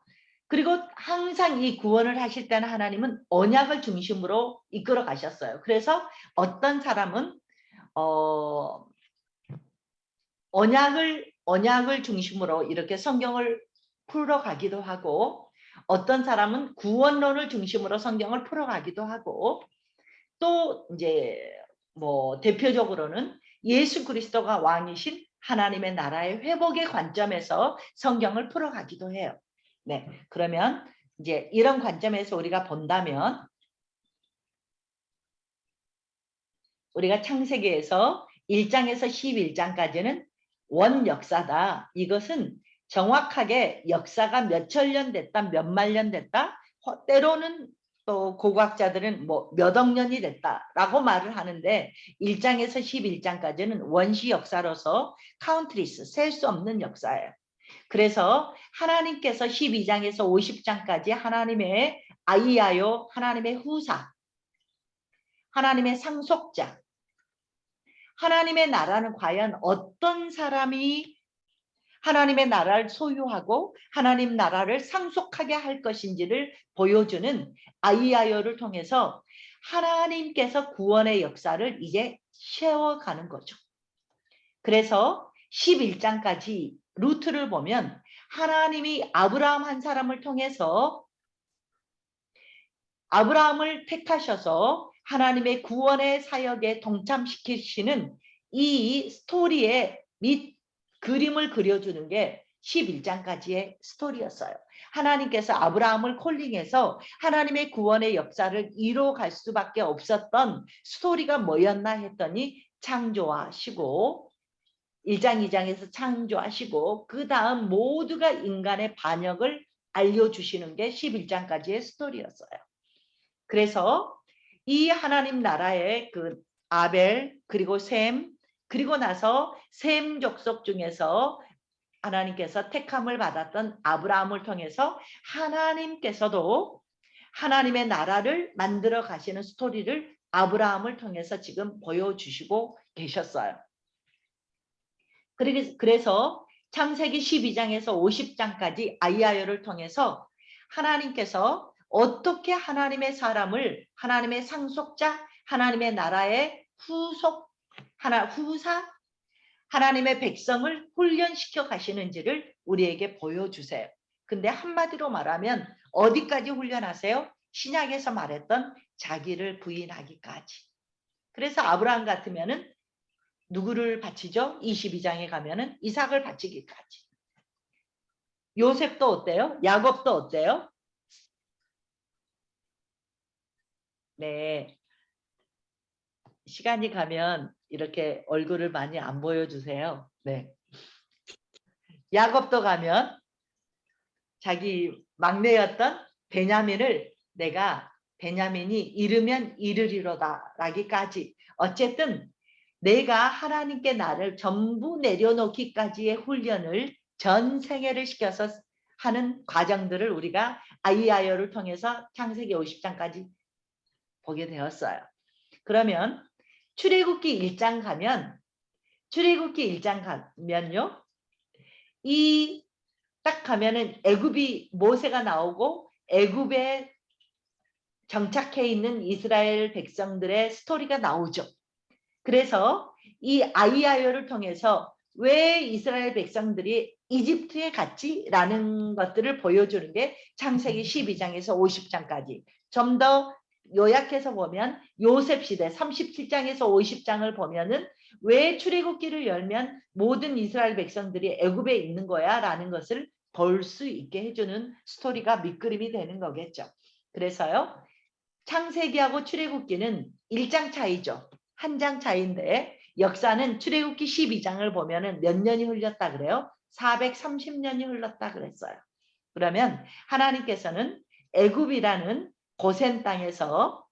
그리고 항상 이 구원을 하실 때는 하나님은 언약을 중심으로 이끌어 가셨어요. 그래서 어떤 사람은 언약을 중심으로 이렇게 성경을 풀어가기도 하고 어떤 사람은 구원론을 중심으로 성경을 풀어가기도 하고 또 이제 뭐 대표적으로는 예수 그리스도가 왕이신 하나님의 나라의 회복의 관점에서 성경을 풀어가기도 해요. 네, 그러면 이제 이런 관점에서 우리가 본다면 우리가 창세기에서 1장에서 11장까지는 원 역사다. 이것은 정확하게 역사가 몇천 년 됐다, 몇만 년 됐다, 때로는 또 고고학자들은 뭐 몇억 년이 됐다라고 말을 하는데 1장에서 11장까지는 원시 역사로서 카운트리스, 셀 수 없는 역사예요. 그래서 하나님께서 12장에서 50장까지 하나님의 아이아요, 하나님의 후사, 하나님의 상속자, 하나님의 나라는 과연 어떤 사람이 하나님의 나라를 소유하고 하나님 나라를 상속하게 할 것인지를 보여주는 아이아요를 통해서 하나님께서 구원의 역사를 이제 세워가는 거죠. 그래서 11장까지 루트를 보면 하나님이 아브라함 한 사람을 통해서 아브라함을 택하셔서 하나님의 구원의 사역에 동참시키시는 이 스토리의 밑 그림을 그려주는 게 11장까지의 스토리였어요. 하나님께서 아브라함을 콜링해서 하나님의 구원의 역사를 이뤄갈 수밖에 없었던 스토리가 뭐였나 했더니 창조하시고 1장 2장에서 창조하시고 그 다음 모두가 인간의 반역을 알려주시는 게 11장까지의 스토리였어요. 그래서 이 하나님 나라의 그 아벨 그리고 셈 그리고 나서 셈 족속 중에서 하나님께서 택함을 받았던 아브라함을 통해서 하나님께서도 하나님의 나라를 만들어 가시는 스토리를 아브라함을 통해서 지금 보여주시고 계셨어요. 그래서 창세기 12장에서 50장까지 아이야를 통해서 하나님께서 어떻게 하나님의 사람을 하나님의 상속자 하나님의 나라의 후사 하나님의 백성을 훈련시켜 가시는지를 우리에게 보여주세요. 근데 한마디로 말하면 어디까지 훈련하세요? 신약에서 말했던 자기를 부인하기까지. 그래서 아브라함 같으면은 누구를 바치죠? 22장에 가면은 이삭을 바치기까지. 요셉도 어때요? 야곱도 어때요? 네. 시간이 가면 이렇게 얼굴을 많이 안 보여주세요. 네. 야곱도 가면 자기 막내였던 베냐민을 내가 베냐민이 이르면 이르리로다 라기까지 어쨌든 내가 하나님께 나를 전부 내려놓기까지의 훈련을 전 생애를 시켜서 하는 과정들을 우리가 아이야를 통해서 창세기 50장까지 보게 되었어요. 그러면 출애굽기 1장 가면 출애굽기 1장 가면요. 이 딱 가면은 애굽이 모세가 나오고 애굽에 정착해 있는 이스라엘 백성들의 스토리가 나오죠. 그래서 이 아이야를 통해서 왜 이스라엘 백성들이 이집트에 갔지라는 것들을 보여주는 게 창세기 12장에서 50장까지. 좀 더 요약해서 보면 요셉 시대 37장에서 50장을 보면은 왜 출애굽기를 열면 모든 이스라엘 백성들이 애굽에 있는 거야 라는 것을 볼 수 있게 해주는 스토리가 밑그림이 되는 거겠죠. 그래서요. 창세기하고 출애굽기는 1장 차이죠. 한 장 차이인데 역사는 출애굽기 12장을 보면은 몇 년이 흘렀다 그래요? 430년이 흘렀다 그랬어요. 그러면 하나님께서는 애굽이라는 고센 땅에서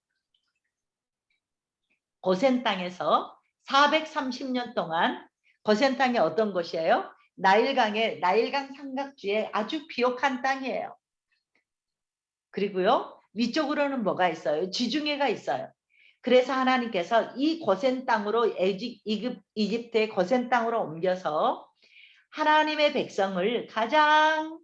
430년 동안 고센 땅이 어떤 곳이에요? 나일강 삼각주에 아주 비옥한 땅이에요. 그리고요. 위쪽으로는 뭐가 있어요? 지중해가 있어요. 그래서 하나님께서 이 고센 땅으로 이집트의 고센 땅으로 옮겨서 하나님의 백성을 가장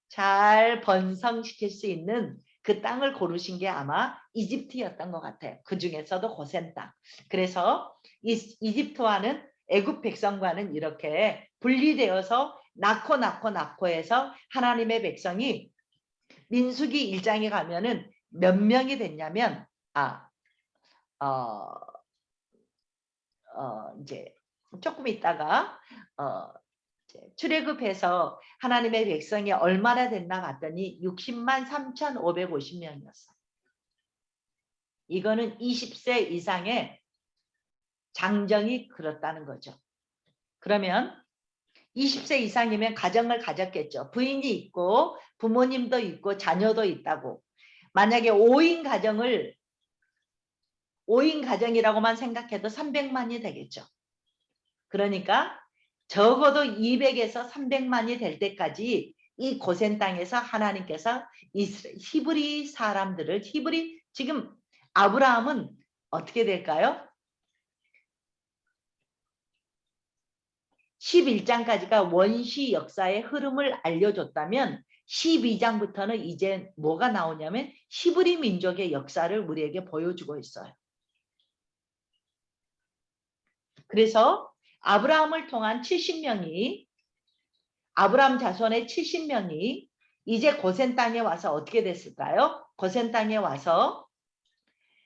잘 번성시킬 수 있는 그 땅을 고르신 게 아마 이집트였던 것 같아요. 그 중에서도 고센 땅. 그래서 이집트와는 애굽 백성과는 이렇게 분리되어서 낳고 해서 하나님의 백성이 민수기 1장에 가면은 몇 명이 됐냐면 이제 조금 있다가 출애굽해서 하나님의 백성이 얼마나 됐나 봤더니 60만 3,550명이었어요. 이거는 20세 이상의 장정이 그렇다는 거죠. 그러면 20세 이상이면 가정을 가졌겠죠. 부인이 있고 부모님도 있고 자녀도 있다고. 만약에 5인 가정이라고만 생각해도 300만이 되겠죠. 그러니까 적어도 200에서 300만이 될 때까지 이 고센 땅에서 하나님께서 히브리 사람들을 지금 아브라함은 어떻게 될까요? 11장까지가 원시 역사의 흐름을 알려줬다면 12장부터는 이제 뭐가 나오냐면 히브리 민족의 역사를 우리에게 보여주고 있어요. 그래서 아브라함을 통한 70명이 아브라함 자손의 70명이 이제 고센 땅에 와서 어떻게 됐을까요? 고센 땅에 와서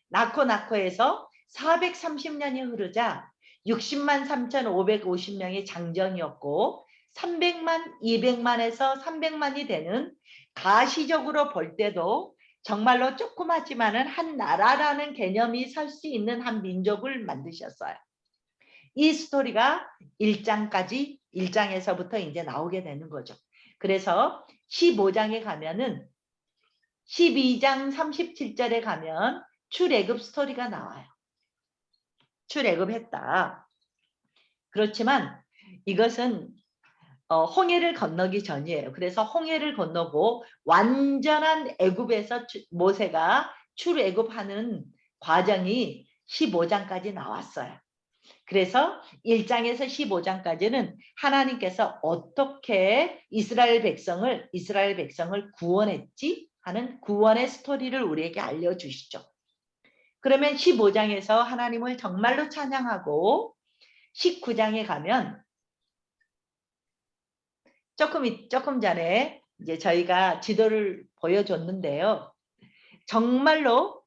낳고 해서 430년이 흐르자 60만 3,550명이 장정이었고 300만, 200만에서 300만이 되는 가시적으로 볼 때도 정말로 조그맣지만은 한 나라라는 개념이 설 수 있는 한 민족을 만드셨어요. 이 스토리가 1장에서부터 이제 나오게 되는 거죠. 그래서 15장에 가면은 12장 37절에 가면 출애굽 스토리가 나와요. 출애굽했다. 그렇지만 이것은 홍해를 건너기 전이에요. 그래서 홍해를 건너고 완전한 애굽에서 모세가 출애굽하는 과정이 15장까지 나왔어요. 그래서 1장에서 15장까지는 하나님께서 어떻게 이스라엘 백성을 구원했지 하는 구원의 스토리를 우리에게 알려주시죠. 그러면 15장에서 하나님을 정말로 찬양하고 19장에 가면 조금 전에 이제 저희가 지도를 보여줬는데요. 정말로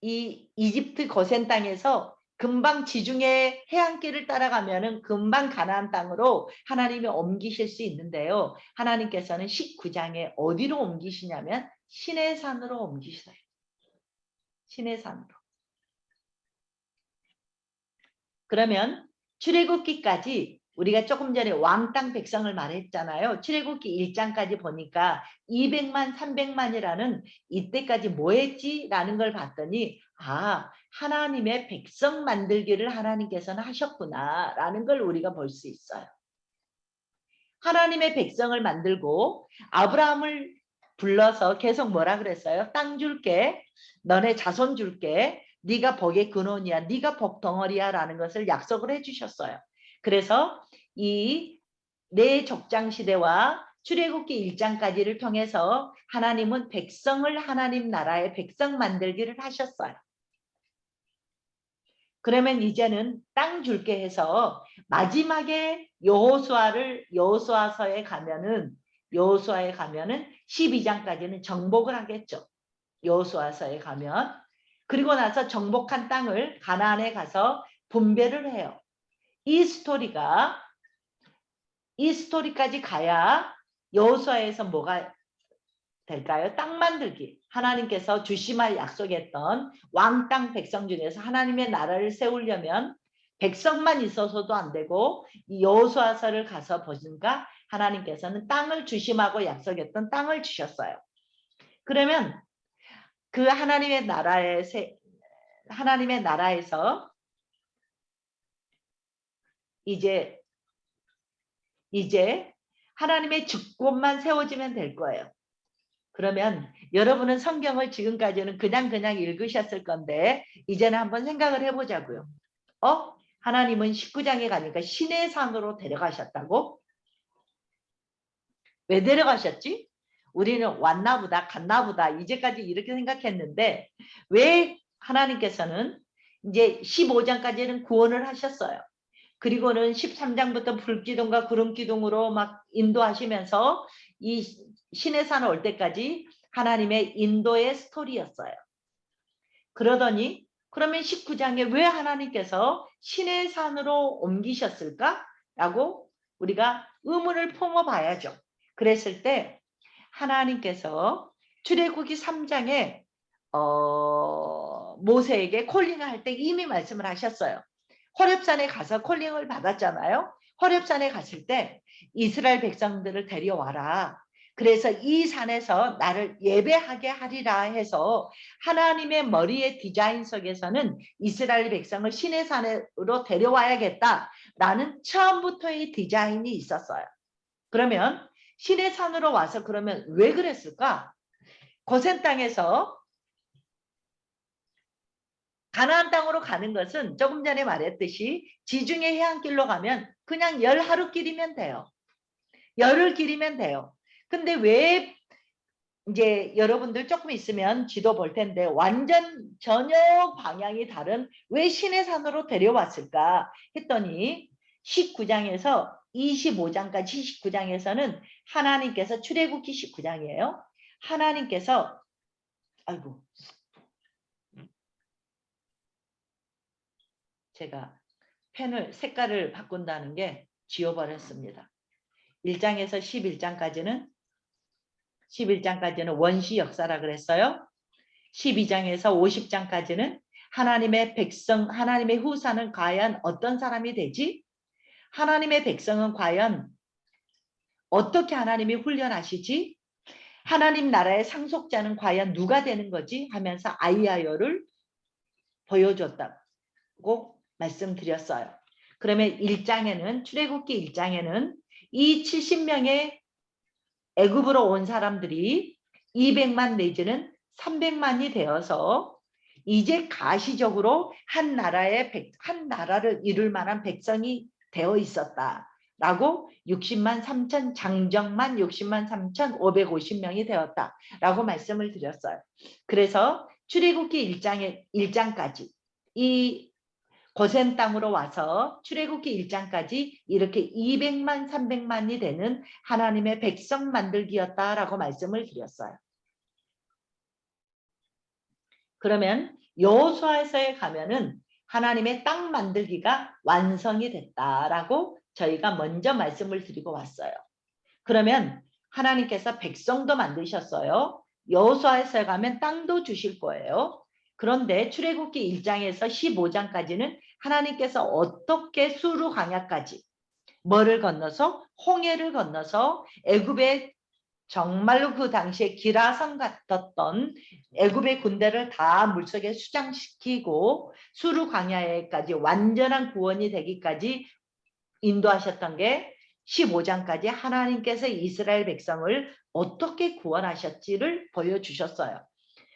이 이집트 고센 땅에서 금방 지중해 해안길을 따라가면은 금방 가나안 땅으로 하나님이 옮기실 수 있는데요. 하나님께서는 19장에 어디로 옮기시냐면 시내산으로 옮기셔요. 시내산으로. 그러면 출애굽기까지 우리가 조금 전에 왕 땅 백성을 말했잖아요. 출애굽기 1장까지 보니까 200만, 300만이라는 이때까지 뭐 했지? 라는 걸 봤더니 하나님의 백성 만들기를 하나님께서는 하셨구나 라는 걸 우리가 볼 수 있어요. 하나님의 백성을 만들고 아브라함을 불러서 계속 뭐라 그랬어요? 땅 줄게, 너네 자손 줄게, 네가 복의 근원이야, 네가 복 덩어리야 라는 것을 약속을 해주셨어요. 그래서 이 내 족장 시대와 출애굽기 1장까지를 통해서 하나님은 백성을 하나님 나라의 백성 만들기를 하셨어요. 그러면 이제는 땅 줄게 해서 마지막에 여호수아서에 가면은 12장까지는 정복을 하겠죠. 여호수아서에 가면. 그리고 나서 정복한 땅을 가나안에 가서 분배를 해요. 이 스토리까지 가야 여호수아에서 뭐가 될까요? 땅 만들기. 하나님께서 주심할 약속했던 왕 땅 백성 중에서 하나님의 나라를 세우려면 백성만 있어서도 안 되고 여호수아서를 가서 보니까 하나님께서는 땅을 주심하고 약속했던 땅을 주셨어요. 그러면 그 하나님의 나라에서 이제 하나님의 주권만 세워지면 될 거예요. 그러면 여러분은 성경을 지금까지는 그냥 읽으셨을 건데 이제는 한번 생각을 해보자고요. 하나님은 19장에 가니까 시내산으로 데려가셨다고? 왜 데려가셨지? 우리는 왔나보다 갔나보다 이제까지 이렇게 생각했는데 왜 하나님께서는 이제 15장까지는 구원을 하셨어요. 그리고는 13장부터 불기둥과 구름기둥으로 막 인도하시면서 이 시내산 올 때까지 하나님의 인도의 스토리였어요. 그러더니 그러면 19장에 왜 하나님께서 시내산으로 옮기셨을까? 라고 우리가 의문을 품어봐야죠. 그랬을 때 하나님께서 출애굽기 3장에 모세에게 콜링을 할 때 이미 말씀을 하셨어요. 호렙산에 가서 콜링을 받았잖아요. 호렙산에 갔을 때 이스라엘 백성들을 데려와라. 그래서 이 산에서 나를 예배하게 하리라 해서 하나님의 머리의 디자인 속에서는 이스라엘 백성을 시내산으로 데려와야겠다라는 처음부터의 디자인이 있었어요. 그러면 시내산으로 와서 그러면 왜 그랬을까? 고센 땅에서 가나안 땅으로 가는 것은 조금 전에 말했듯이 지중해 해안길로 가면 그냥 열하루길이면 돼요. 열흘 길이면 돼요. 근데 왜 이제 여러분들 조금 있으면 지도 볼 텐데 완전 전혀 방향이 다른 왜 시내산으로 데려왔을까 했더니 19장에서 25장까지 19장에서는 하나님께서 출애굽기 19장이에요. 하나님께서 제가 펜을 색깔을 바꾼다는 게 지워버렸습니다. 1장에서 11장까지는 원시 역사라 그랬어요. 12장에서 50장까지는 하나님의 백성, 하나님의 후사는 과연 어떤 사람이 되지? 하나님의 백성은 과연 어떻게 하나님이 훈련하시지? 하나님 나라의 상속자는 과연 누가 되는 거지? 하면서 아이야요를 보여줬다고 말씀드렸어요. 그러면 1장에는 출애굽기 1장에는 이 70명의 애굽으로 온 사람들이 200만 내지는 300만이 되어서 이제 가시적으로 한 나라를 이룰 만한 백성이 되어 있었다라고 60만 3천 장정만 60만 3천 550명이 되었다라고 말씀을 드렸어요. 그래서 출애굽기 1장까지 이 고센 땅으로 와서 출애굽기 1장까지 이렇게 200만 300만이 되는 하나님의 백성 만들기였다라고 말씀을 드렸어요. 그러면 여호수아서에 가면은 하나님의 땅 만들기가 완성이 됐다라고 저희가 먼저 말씀을 드리고 왔어요. 그러면 하나님께서 백성도 만드셨어요. 여호수아서에 가면 땅도 주실 거예요. 그런데 출애굽기 1장에서 15장까지는 하나님께서 어떻게 수르 광야까지 뭐를 건너서 홍해를 건너서 애굽의 정말로 그 당시에 기라성 같았던 애굽의 군대를 다 물속에 수장시키고 수르 광야에까지 완전한 구원이 되기까지 인도하셨던 게 15장까지 하나님께서 이스라엘 백성을 어떻게 구원하셨지를 보여주셨어요.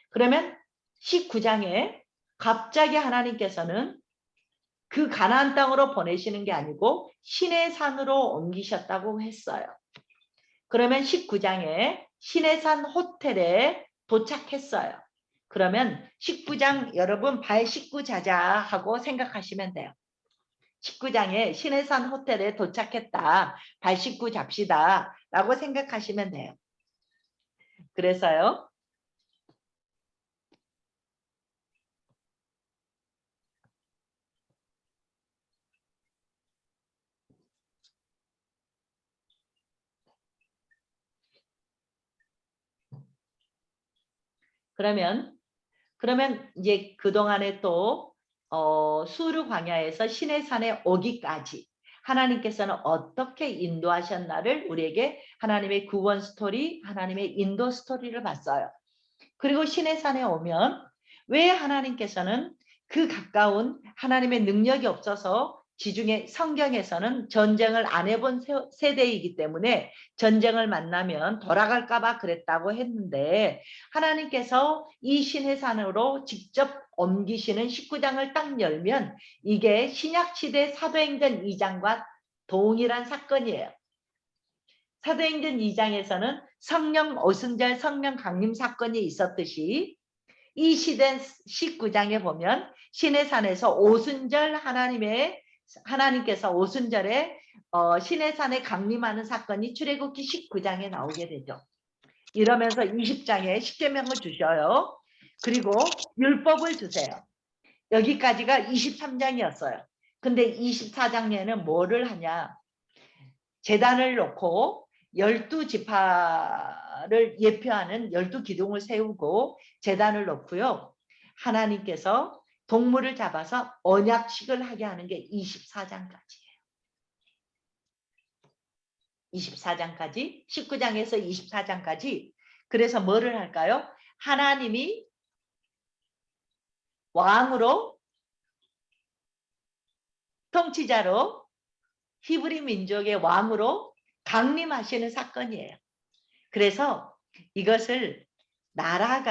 그러면 19장에 갑자기 하나님께서는 그 가나안 땅으로 보내시는 게 아니고 시내산으로 옮기셨다고 했어요. 그러면 19장에 시내산 호텔에 도착했어요. 그러면 19장 여러분 발 씻고 자자 하고 생각하시면 돼요. 19장에 시내산 호텔에 도착했다. 발 씻고 잡시다 라고 생각하시면 돼요. 그래서요. 그러면 이제 그동안에 또 수르 광야에서 시내산에 오기까지 하나님께서는 어떻게 인도하셨나를 우리에게 하나님의 구원 스토리, 하나님의 인도 스토리를 봤어요. 그리고 시내산에 오면 왜 하나님께서는 그 가까운 하나님의 능력이 없어서 지중해 성경에서는 전쟁을 안 해본 세대이기 때문에 전쟁을 만나면 돌아갈까 봐 그랬다고 했는데 하나님께서 이 시내산으로 직접 옮기시는 19장을 딱 열면 이게 신약시대 사도행전 2장과 동일한 사건이에요. 사도행전 2장에서는 성령 오순절 성령 강림 사건이 있었듯이 이 시대 19장에 보면 시내산에서 오순절 하나님께서 오순절에 시내산에 강림하는 사건이 출애굽기 19장에 나오게 되죠. 이러면서 20장에 십계명을 주셔요. 그리고 율법을 주세요. 여기까지가 23장이었어요. 근데 24장에는 뭐를 하냐? 제단을 놓고 12지파를 예표하는 12기둥을 세우고 제단을 놓고요. 하나님께서 동물을 잡아서 언약식을 하게 하는 게 24장까지예요. 24장까지 19장에서 24장까지 그래서 뭐를 할까요? 하나님이 왕으로 통치자로 히브리 민족의 왕으로 강림하시는 사건이에요. 그래서 이것을 나라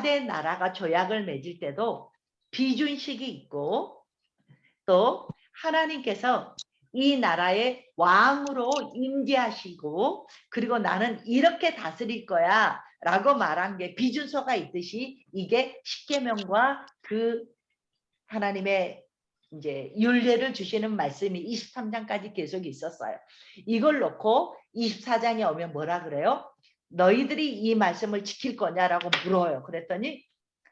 대 나라가 조약을 맺을 때도 비준식이 있고 또 하나님께서 이 나라의 왕으로 임재하시고 그리고 나는 이렇게 다스릴 거야 라고 말한 게 비준서가 있듯이 이게 십계명과 그 하나님의 이제 율례를 주시는 말씀이 23장까지 계속 있었어요. 이걸 놓고 24장에 오면 뭐라 그래요? 너희들이 이 말씀을 지킬 거냐라고 물어요. 그랬더니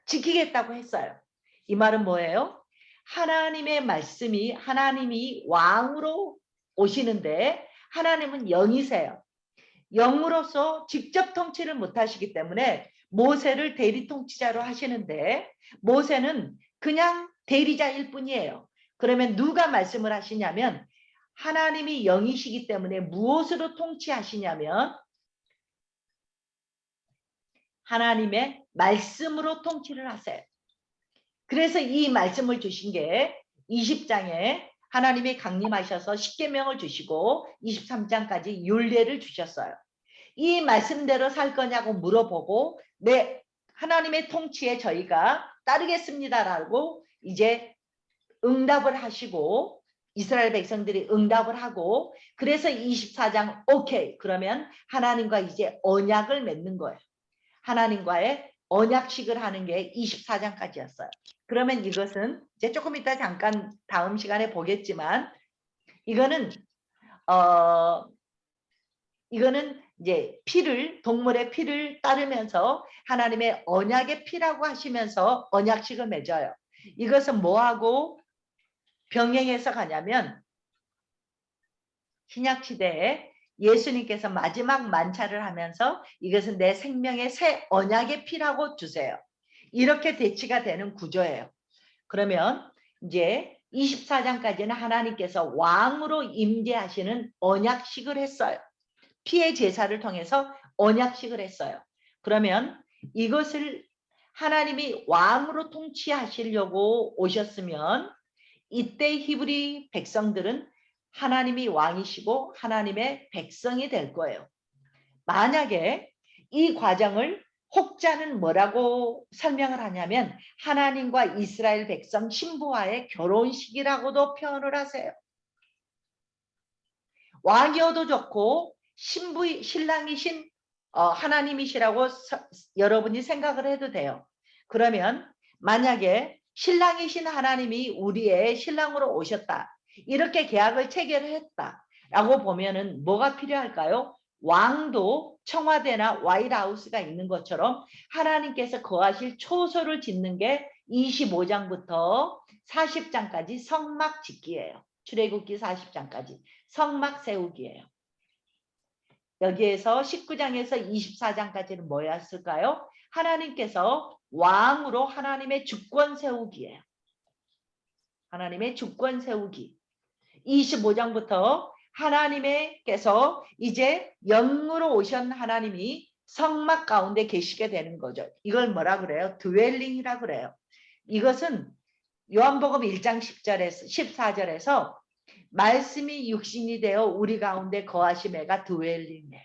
지키겠다고 했어요. 이 말은 뭐예요? 하나님의 말씀이 하나님이 왕으로 오시는데 하나님은 영이세요. 영으로서 직접 통치를 못하시기 때문에 모세를 대리 통치자로 하시는데 모세는 그냥 대리자일 뿐이에요. 그러면 누가 말씀을 하시냐면 하나님이 영이시기 때문에 무엇으로 통치하시냐면 하나님의 말씀으로 통치를 하세요. 그래서 이 말씀을 주신 게 20장에 하나님이 강림하셔서 십계명을 주시고 23장까지 율례를 주셨어요. 이 말씀대로 살 거냐고 물어보고 네, 하나님의 통치에 저희가 따르겠습니다라고 이제 응답을 하시고 이스라엘 백성들이 응답을 하고 그래서 24장 오케이 그러면 하나님과 이제 언약을 맺는 거예요. 하나님과의 언약식을 하는 게 24장까지였어요. 그러면 이것은 이제 조금 이따 잠깐 다음 시간에 보겠지만 이거는 이거는 이제 피를 동물의 피를 따르면서 하나님의 언약의 피라고 하시면서 언약식을 맺어요. 이것은 뭐하고 병행해서 가냐면 신약 시대에 예수님께서 마지막 만찬을 하면서 이것은 내 생명의 새 언약의 피라고 주세요. 이렇게 대치가 되는 구조예요. 그러면 이제 24장까지는 하나님께서 왕으로 임재하시는 언약식을 했어요. 피의 제사를 통해서 언약식을 했어요. 그러면 이것을 하나님이 왕으로 통치하시려고 오셨으면 이때 히브리 백성들은 하나님이 왕이시고 하나님의 백성이 될 거예요. 만약에 이 과정을 혹자는 뭐라고 설명을 하냐면 하나님과 이스라엘 백성 신부와의 결혼식이라고도 표현을 하세요. 왕이어도 좋고 신랑이신 하나님이시라고 여러분이 생각을 해도 돼요. 그러면 만약에 신랑이신 하나님이 우리의 신랑으로 오셨다. 이렇게 계약을 체결했다. 라고 보면은 뭐가 필요할까요? 왕도 청와대나 화이트하우스가 있는 것처럼 하나님께서 거하실 초소를 짓는 게 25장부터 40장까지 성막 짓기예요. 출애굽기 40장까지 성막 세우기예요. 여기에서 19장에서 24장까지는 뭐였을까요? 하나님께서 왕으로 하나님의 주권 세우기예요. 하나님의 주권 세우기. 25장부터 하나님께서 이제 영으로 오신 하나님이 성막 가운데 계시게 되는 거죠. 이걸 뭐라 그래요? 드웰링이라 그래요. 이것은 요한복음 1장 10절에서 14절에서 말씀이 육신이 되어 우리 가운데 거하심에가 드웰링이에요.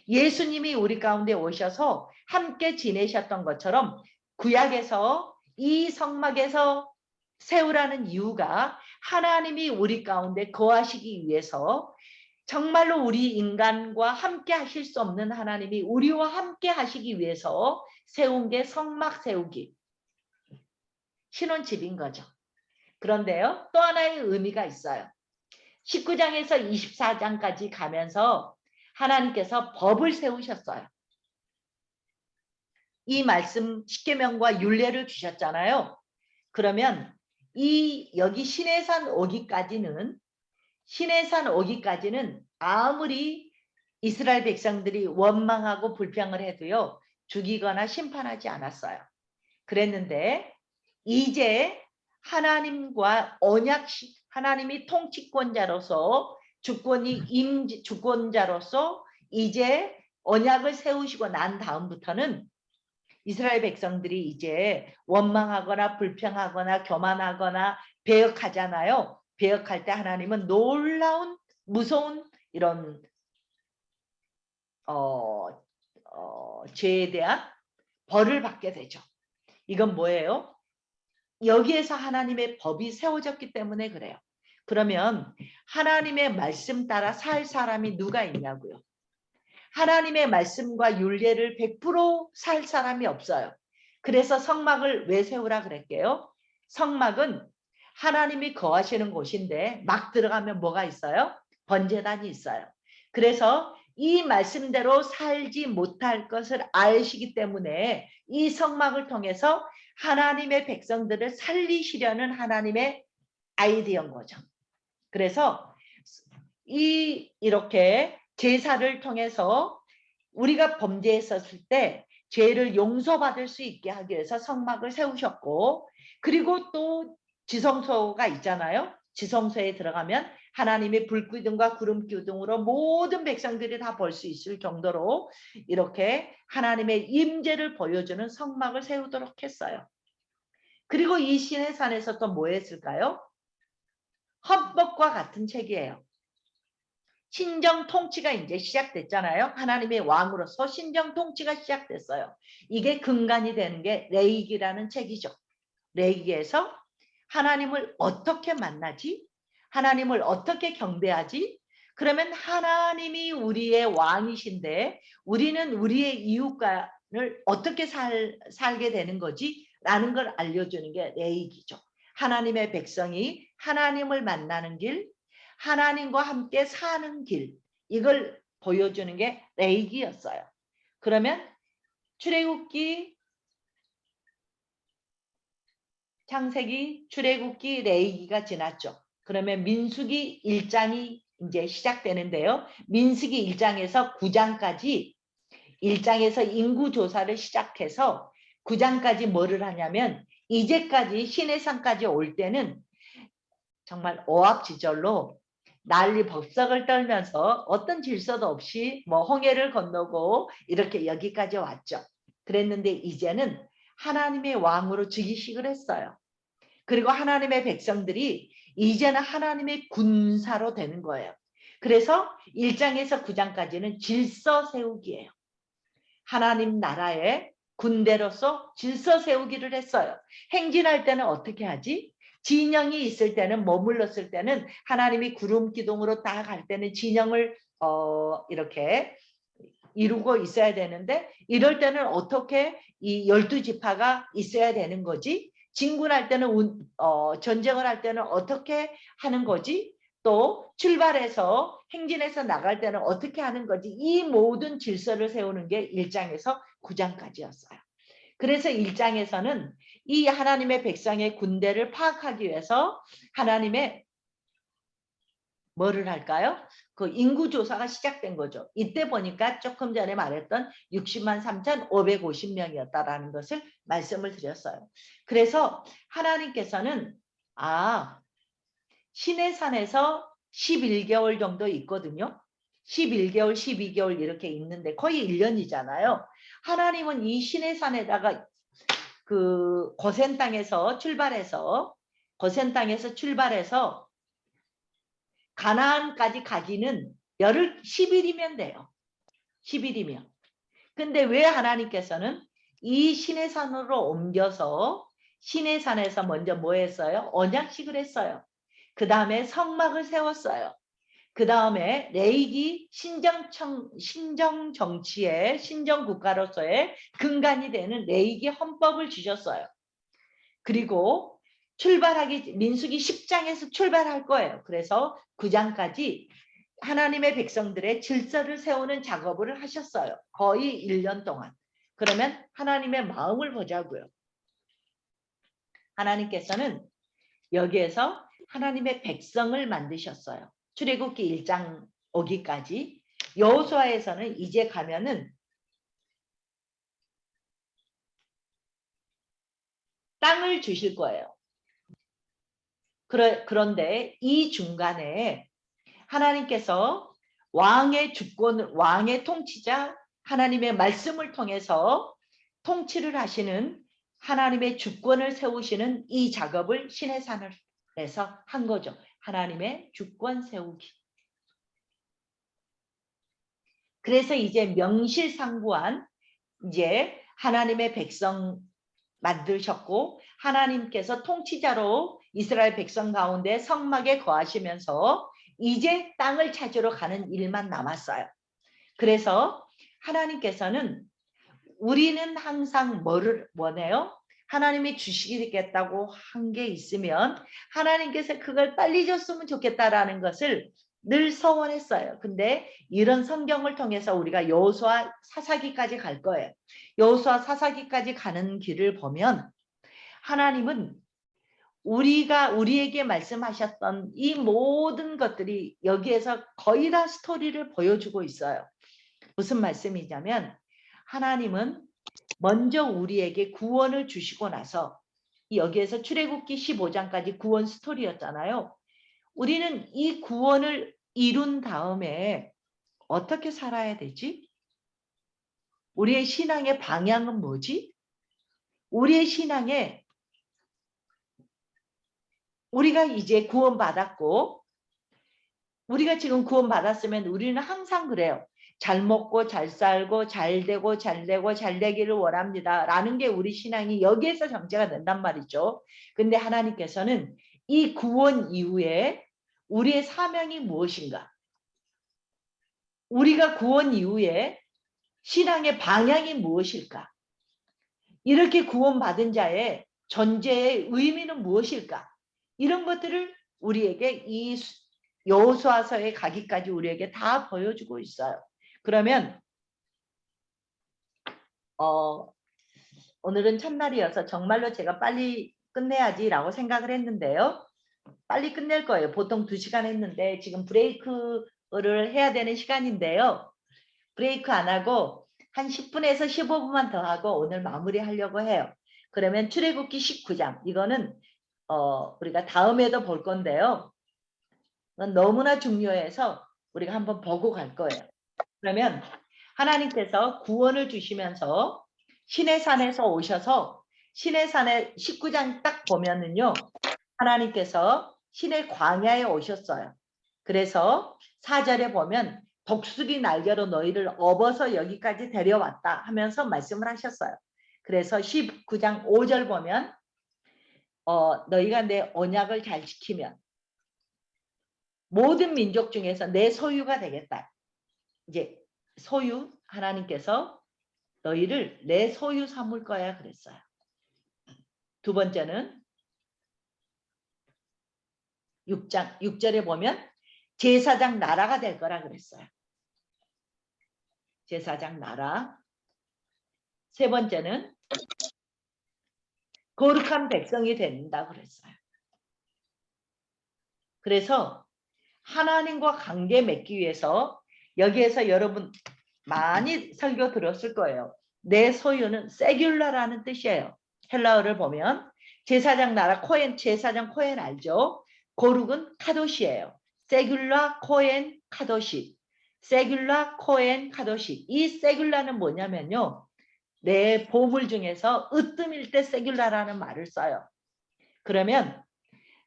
예수님이 우리 가운데 오셔서 함께 지내셨던 것처럼 구약에서 이 성막에서 세우라는 이유가 하나님이 우리 가운데 거하시기 위해서 정말로 우리 인간과 함께 하실 수 없는 하나님이 우리와 함께 하시기 위해서 세운 게 성막 세우기. 신혼집인 거죠. 그런데요, 또 하나의 의미가 있어요. 19장에서 24장까지 가면서 하나님께서 법을 세우셨어요. 이 말씀 십계명과 율례를 주셨잖아요. 그러면 여기 시내산 오기까지는 아무리 이스라엘 백성들이 원망하고 불평을 해도요. 죽이거나 심판하지 않았어요. 그랬는데 이제 하나님과 언약식 하나님이 통치권자로서 주권자로서 이제 언약을 세우시고 난 다음부터는 이스라엘 백성들이 이제 원망하거나 불평하거나 교만하거나 배역하잖아요. 배역할 때 하나님은 놀라운 무서운 이런 죄에 대한 벌을 받게 되죠. 이건 뭐예요? 여기에서 하나님의 법이 세워졌기 때문에 그래요. 그러면 하나님의 말씀 따라 살 사람이 누가 있냐고요. 하나님의 말씀과 율례를 100%살 사람이 없어요. 그래서 성막을 왜 세우라 그랬게요? 성막은 하나님이 거하시는 곳인데 막 들어가면 뭐가 있어요? 번제단이 있어요. 그래서 이 말씀대로 살지 못할 것을 아시기 때문에 이 성막을 통해서 하나님의 백성들을 살리시려는 하나님의 아이디어인 거죠. 그래서 이렇게 제사를 통해서 우리가 범죄했었을 때 죄를 용서받을 수 있게 하기 위해서 성막을 세우셨고, 그리고 또 지성소가 있잖아요. 지성소에 들어가면 하나님의 불기둥과 구름기둥으로 모든 백성들이 다 볼 수 있을 정도로 이렇게 하나님의 임재를 보여주는 성막을 세우도록 했어요. 그리고 이 시내산에서 또 뭐 했을까요? 헌법과 같은 책이에요. 신정 통치가 이제 시작됐잖아요. 하나님의 왕으로서 신정 통치가 시작됐어요. 이게 근간이 되는 게 레위기라는 책이죠. 레위기에서 하나님을 어떻게 만나지? 하나님을 어떻게 경배하지? 그러면 하나님이 우리의 왕이신데 우리는 우리의 이웃간을 어떻게 살게 되는 거지? 라는 걸 알려주는 게 레위기죠. 하나님의 백성이 하나님을 만나는 길, 하나님과 함께 사는 길, 이걸 보여주는 게 레위기였어요. 그러면 출애굽기, 창세기, 출애굽기, 레위기가 지났죠. 그러면 민수기 1장이 이제 시작되는데요. 민수기 1장에서 9장까지 1장에서 인구조사를 시작해서 9장까지 뭐를 하냐면 이제까지 시내산까지 올 때는 정말 오합지졸로 난리 법석을 떨면서 어떤 질서도 없이 뭐 홍해를 건너고 이렇게 여기까지 왔죠. 그랬는데 이제는 하나님의 왕으로 즉위식을 했어요. 그리고 하나님의 백성들이 이제는 하나님의 군사로 되는 거예요. 그래서 1장에서 9장까지는 질서 세우기예요. 하나님 나라의 군대로서 질서 세우기를 했어요. 행진할 때는 어떻게 하지? 진영이 있을 때는, 머물렀을 때는 하나님이 구름 기둥으로 딱 갈 때는 진영을 이렇게 이루고 있어야 되는데, 이럴 때는 어떻게 이 12지파가 있어야 되는 거지? 진군할 때는 전쟁을 할 때는 어떻게 하는 거지? 또 출발해서 행진해서 나갈 때는 어떻게 하는 거지? 이 모든 질서를 세우는 게 1장에서 9장까지였어요. 그래서 1장에서는 이 하나님의 백성의 군대를 파악하기 위해서 하나님의 뭐를 할까요? 그 인구조사가 시작된 거죠. 이때 보니까 조금 전에 말했던 60만 3,550명이었다라는 것을 말씀을 드렸어요. 그래서 하나님께서는 시내산에서 11개월 정도 있거든요. 11개월, 12개월 이렇게 있는데 거의 1년이잖아요. 하나님은 이 시내산에다가 그 고센 땅에서 출발해서 가나안까지 가기는 열흘 10일이면 돼요. 10일이면. 근데 왜 하나님께서는 이 시내산으로 옮겨서 시내산에서 먼저 뭐 했어요? 언약식을 했어요. 그 다음에 성막을 세웠어요. 그 다음에 레위기 신정정치의 신정국가로서의 근간이 되는 레위기 헌법을 주셨어요. 그리고 민수기 10장에서 출발할 거예요. 그래서 9장까지 하나님의 백성들의 질서를 세우는 작업을 하셨어요. 거의 1년 동안. 그러면 하나님의 마음을 보자고요. 하나님께서는 여기에서 하나님의 백성을 만드셨어요. 출애굽기 1장 오기까지. 여호수아에서는 이제 가면은 땅을 주실 거예요. 그런데 이 중간에 하나님께서 왕의 주권, 왕의 통치자, 하나님의 말씀을 통해서 통치를 하시는 하나님의 주권을 세우시는 이 작업을 시내산에서 한 거죠. 하나님의 주권 세우기. 그래서 이제 명실상부한 이제 하나님의 백성 만드셨고 하나님께서 통치자로 이스라엘 백성 가운데 성막에 거하시면서 이제 땅을 찾으러 가는 일만 남았어요. 그래서 하나님께서는 우리는 항상 뭐를 원해요? 하나님이 주시겠다고 한 게 있으면 하나님께서 그걸 빨리 줬으면 좋겠다라는 것을 늘 서원했어요. 근데 이런 성경을 통해서 우리가 여호수아 사사기까지 갈 거예요. 여호수아 사사기까지 가는 길을 보면 하나님은 우리에게 말씀하셨던 이 모든 것들이 여기에서 거의 다 스토리를 보여주고 있어요. 무슨 말씀이냐면 하나님은 먼저 우리에게 구원을 주시고 나서 여기에서 출애굽기 15장까지 구원 스토리였잖아요. 우리는 이 구원을 이룬 다음에 어떻게 살아야 되지? 우리의 신앙의 방향은 뭐지? 우리의 신앙에 우리가 이제 구원받았고 우리가 지금 구원받았으면 우리는 항상 그래요. 잘 먹고 잘 살고 잘 되고 잘 되고 잘 되기를 원합니다. 라는 게 우리 신앙이 여기에서 정체가 된단 말이죠. 근데 하나님께서는 이 구원 이후에 우리의 사명이 무엇인가? 우리가 구원 이후에 신앙의 방향이 무엇일까? 이렇게 구원받은 자의 존재의 의미는 무엇일까? 이런 것들을 우리에게 이 여호수아서에 가기까지 우리에게 다 보여주고 있어요. 그러면 오늘은 첫날이어서 정말로 제가 빨리 끝내야지라고 생각을 했는데요. 빨리 끝낼 거예요. 보통 2시간 했는데 지금 브레이크를 해야 되는 시간인데요. 브레이크 안 하고 한 10분에서 15분만 더 하고 오늘 마무리하려고 해요. 그러면 출애굽기 19장 이거는 우리가 다음에도 볼 건데요. 너무나 중요해서 우리가 한번 보고 갈 거예요. 그러면 하나님께서 구원을 주시면서 시내산에서 오셔서 시내산의 19장 딱 보면은요. 하나님께서 시내 광야에 오셨어요. 그래서 4절에 보면 독수리 날개로 너희를 업어서 여기까지 데려왔다 하면서 말씀을 하셨어요. 그래서 19장 5절 보면 너희가 내 언약을 잘 지키면 모든 민족 중에서 내 소유가 되겠다. 이제 소유 하나님께서 너희를 내 소유 삼을 거야 그랬어요. 두 번째는 6절에 보면 제사장 나라가 될 거라 그랬어요. 제사장 나라. 세 번째는 거룩한 백성이 된다 그랬어요. 그래서 하나님과 관계 맺기 위해서 여기에서 여러분 많이 설교 들었을 거예요. 내 소유는 세귤라라는 뜻이에요. 헬라어를 보면 제사장 나라 코엔, 제사장 코엔 알죠? 거룩은 카도시예요. 세귤라 코엔 카도시. 세귤라 코엔 카도시. 이 세귤라는 뭐냐면요. 내 보물 중에서 으뜸일 때 세귤라라는 말을 써요. 그러면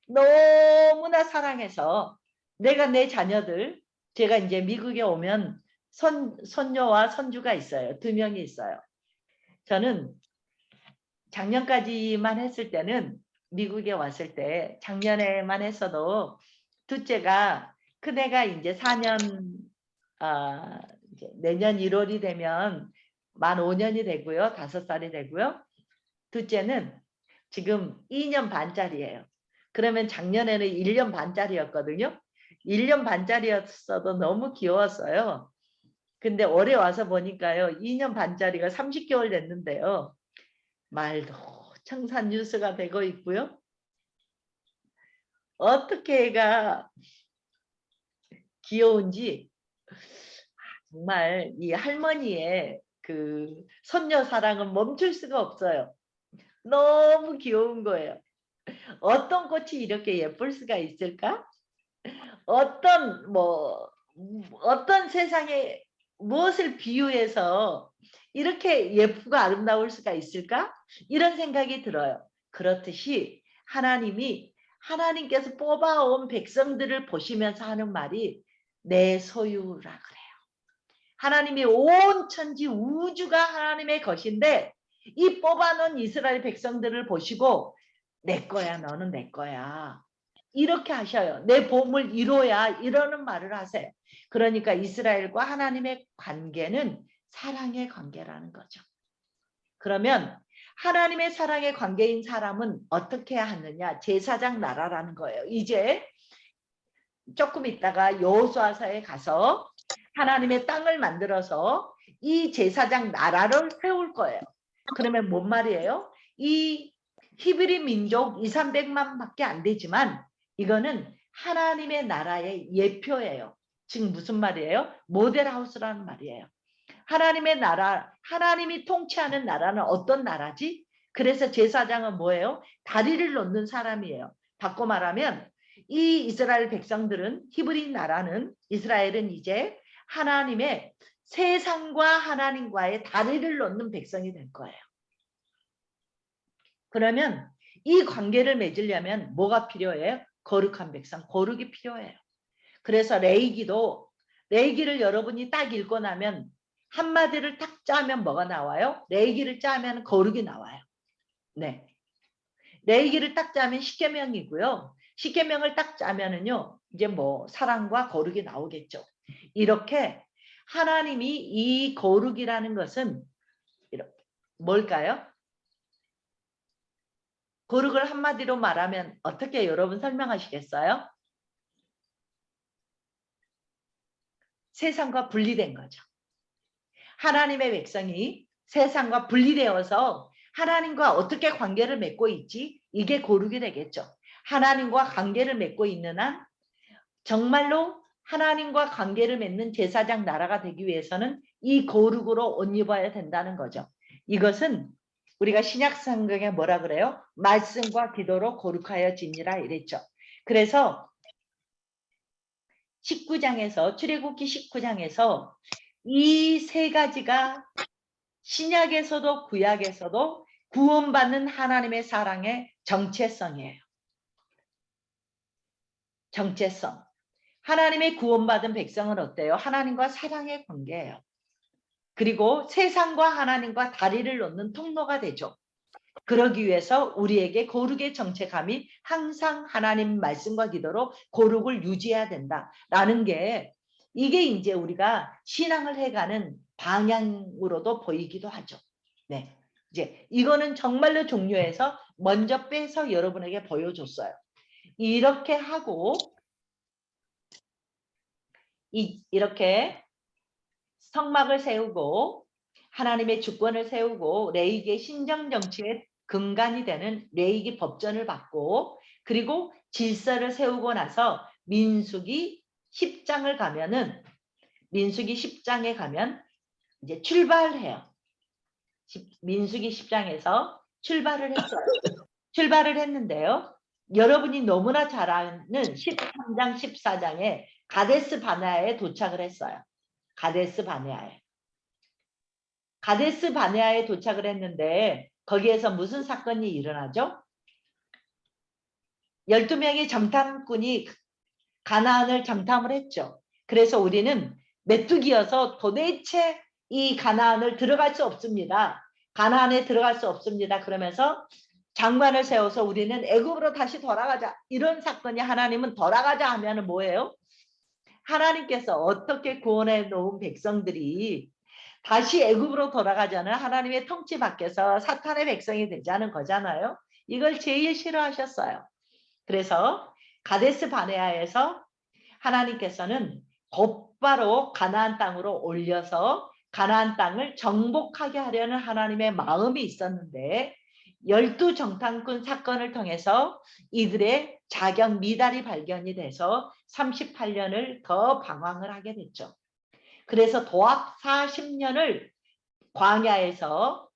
너무나 사랑해서 내가 내 자녀들, 제가 이제 미국에 오면 손녀와 손주가 있어요. 2명이 있어요. 저는 작년까지만 했을 때는 미국에 왔을 때 작년에만 했어도 둘째가 큰애가 이제 4년 이제 내년 1월이 되면 만 5년이 되고요. 5살이 되고요. 둘째는 지금 2년 반짜리예요. 그러면 작년에는 1년 반짜리였거든요. 1년 반짜리였어도 너무 귀여웠어요. 근데 올해 와서 보니까요. 2년 반짜리가 30개월 됐는데요. 말도 청산 뉴스가 되고 있고요. 어떻게 애가 귀여운지 정말 이 할머니의 그 손녀 사랑은 멈출 수가 없어요. 너무 귀여운 거예요. 어떤 꽃이 이렇게 예쁠 수가 있을까? 어떤 세상에 무엇을 비유해서 이렇게 예쁘고 아름다울 수가 있을까? 이런 생각이 들어요. 그렇듯이 하나님께서 뽑아온 백성들을 보시면서 하는 말이 내 소유라 그래요. 하나님이 온 천지 우주가 하나님의 것인데 이 뽑아놓은 이스라엘 백성들을 보시고 내 거야, 너는 내 거야. 이렇게 하셔요. 내 보물 이뤄야 이러는 말을 하세요. 그러니까 이스라엘과 하나님의 관계는 사랑의 관계라는 거죠. 그러면 하나님의 사랑의 관계인 사람은 어떻게 하느냐? 제사장 나라라는 거예요. 이제 조금 있다가 여호수아서에 가서 하나님의 땅을 만들어서 이 제사장 나라를 세울 거예요. 그러면 뭔 말이에요? 이 히브리 민족 200~300만밖에 안 되지만 이거는 하나님의 나라의 예표예요. 지금 무슨 말이에요? 모델하우스라는 말이에요. 하나님의 나라, 하나님이 통치하는 나라는 어떤 나라지? 그래서 제사장은 뭐예요? 다리를 놓는 사람이에요. 바꿔 말하면 이 이스라엘 백성들은 히브리 나라는 이스라엘은 이제 하나님의 세상과 하나님과의 다리를 놓는 백성이 될 거예요. 그러면 이 관계를 맺으려면 뭐가 필요해요? 거룩한 백성, 거룩이 필요해요. 그래서 레위기를 여러분이 딱 읽고 나면 한마디를 딱 짜면 뭐가 나와요? 레위기를 짜면 거룩이 나와요. 네. 레위기를 딱 짜면 십계명이고요. 십계명을 딱 짜면은요, 이제 뭐 사랑과 거룩이 나오겠죠. 이렇게 하나님이 이 거룩이라는 것은 뭘까요? 거룩을 한마디로 말하면 어떻게 여러분 설명하시겠어요? 세상과 분리된 거죠. 하나님의 백성이 세상과 분리되어서 하나님과 어떻게 관계를 맺고 있지? 이게 거룩이 되겠죠. 하나님과 관계를 맺고 있는 한 정말로 하나님과 관계를 맺는 제사장 나라가 되기 위해서는 이 거룩으로 옷 입어야 된다는 거죠. 이것은 우리가 신약 성경에 뭐라 그래요? 말씀과 기도로 거룩하여 지니라 이랬죠. 그래서 19장에서 출애굽기 19장에서 이 세 가지가 신약에서도 구약에서도 구원받는 하나님의 사랑의 정체성이에요. 정체성. 하나님의 구원받은 백성은 어때요? 하나님과 사랑의 관계예요. 그리고 세상과 하나님과 다리를 놓는 통로가 되죠. 그러기 위해서 우리에게 거룩의 정체감이 항상 하나님 말씀과 기도로 거룩을 유지해야 된다라는 게 이게 이제 우리가 신앙을 해가는 방향으로도 보이기도 하죠. 네, 이제 이거는 정말로 종료해서 먼저 빼서 여러분에게 보여줬어요. 이렇게 하고 이렇게 성막을 세우고 하나님의 주권을 세우고 레위기의 신정정치의 근간이 되는 레위기 법전을 받고 그리고 질서를 세우고 나서 민수기 10장을 가면은 민수기 10장에 가면 이제 출발해요. 민수기 10장에서 출발을 했어요. 출발을 했는데요. 여러분이 너무나 잘 아는 13장 14장에 가데스 바네아에 도착을 했어요. 가데스 바네아에. 가데스 바네아에 도착을 했는데 거기에서 무슨 사건이 일어나죠? 12명의 정탐꾼이 가나안을 정탐을 했죠. 그래서 우리는 메뚜기여서 도대체 이 가나안을 들어갈 수 없습니다. 가나안에 들어갈 수 없습니다. 그러면서 장관을 세워서 우리는 애굽으로 다시 돌아가자. 이런 사건이 하나님은 돌아가자 하면 뭐예요? 하나님께서 어떻게 구원해 놓은 백성들이 다시 애굽으로 돌아가자는 하나님의 통치 밖에서 사탄의 백성이 되자는 거잖아요. 이걸 제일 싫어하셨어요. 그래서 가데스 바네아에서 하나님께서는 곧바로 가나안 땅으로 올려서 가나안 땅을 정복하게 하려는 하나님의 마음이 있었는데 12 정탐꾼 사건을 통해서 이들의 자격 미달이 발견이 돼서 38년을 더 방황을 하게 됐죠. 그래서 도합 40년을 광야에서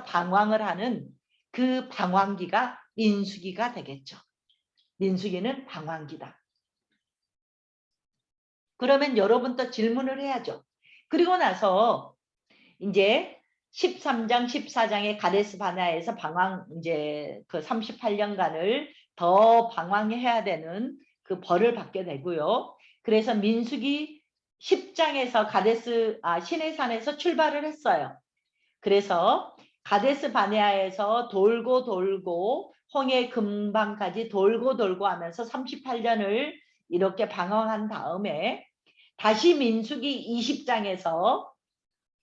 방황을 하는 그 방황기가 민수기가 되겠죠. 민수기는 방황기다. 그러면 여러분도 질문을 해야죠. 그리고 나서 이제 13장, 14장의 가데스 바네아에서 방황 이제 그 38년간을 더 방황해야 되는 그 벌을 받게 되고요. 그래서 민수기 10장에서 시내산에서 출발을 했어요. 그래서 가데스 바네아에서 돌고 홍해 근방까지 돌고 하면서 38년을 이렇게 방황한 다음에 다시 민수기 20장에서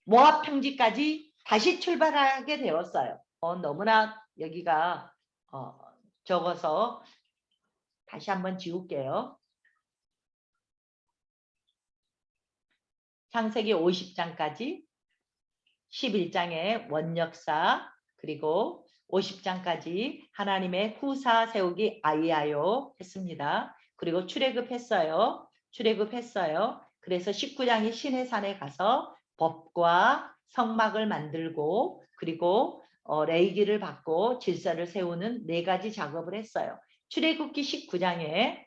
모압 평지까지 다시 출발하게 되었어요. 너무나 여기가 적어서 다시 한번 지울게요. 창세기 50장까지 11장의 원역사 그리고 50장까지 하나님의 후사 세우기 아이하여 했습니다. 그리고 출애굽했어요. 그래서 19장이 시내산에 가서 법과 성막을 만들고 그리고 레위기를 받고 질서를 세우는 4가지 작업을 했어요. 출애굽기 19장에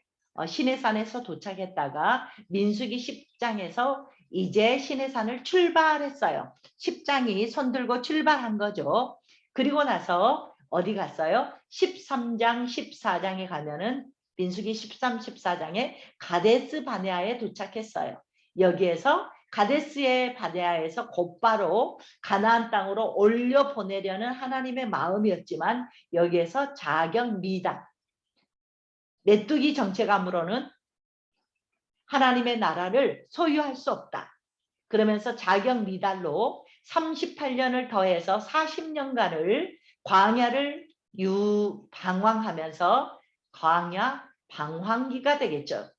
시내산에서 도착했다가 민수기 10장에서 이제 시내산을 출발했어요. 10장이 손들고 출발한 거죠. 그리고 나서 어디 갔어요? 13장, 14장에 가면은 민수기 13, 14장에 가데스 바네아에 도착했어요. 여기에서 가데스의 바네아에서 곧바로 가나안 땅으로 올려 보내려는 하나님의 마음이었지만 여기에서 자격 미단, 메뚜기 정체감으로는 하나님의 나라를 소유할 수 없다. 그러면서 자격 미달로 38년을 더해서 40년간을 광야를 방황하면서 광야 방황기가 되겠죠.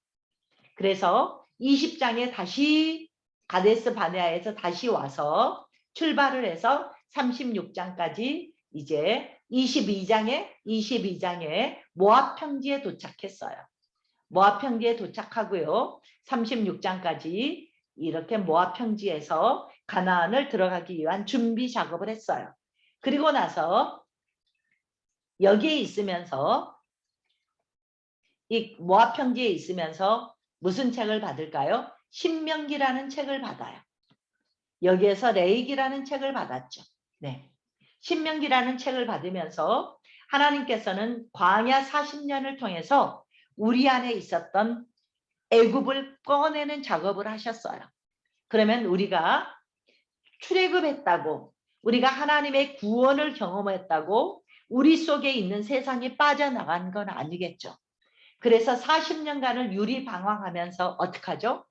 그래서 20장에 다시 가데스 바네아에서 다시 와서 출발을 해서 36장까지 이제 22장에 모압 평지에 도착했어요. 모압 평지에 도착하고요. 36장까지 이렇게 모압 평지에서 가나안을 들어가기 위한 준비 작업을 했어요. 그리고 나서 여기에 있으면서 이 모압 평지에 있으면서 무슨 책을 받을까요? 신명기라는 책을 받아요. 여기에서 레위기라는 책을 받았죠. 네. 신명기라는 책을 받으면서 하나님께서는 광야 40년을 통해서 우리 안에 있었던 애굽을 꺼내는 작업을 하셨어요. 그러면 우리가 출애굽했다고, 우리가 하나님의 구원을 경험했다고 우리 속에 있는 세상이 빠져나간 건 아니겠죠. 그래서 40년간을 유리방황하면서 어떻게 하죠?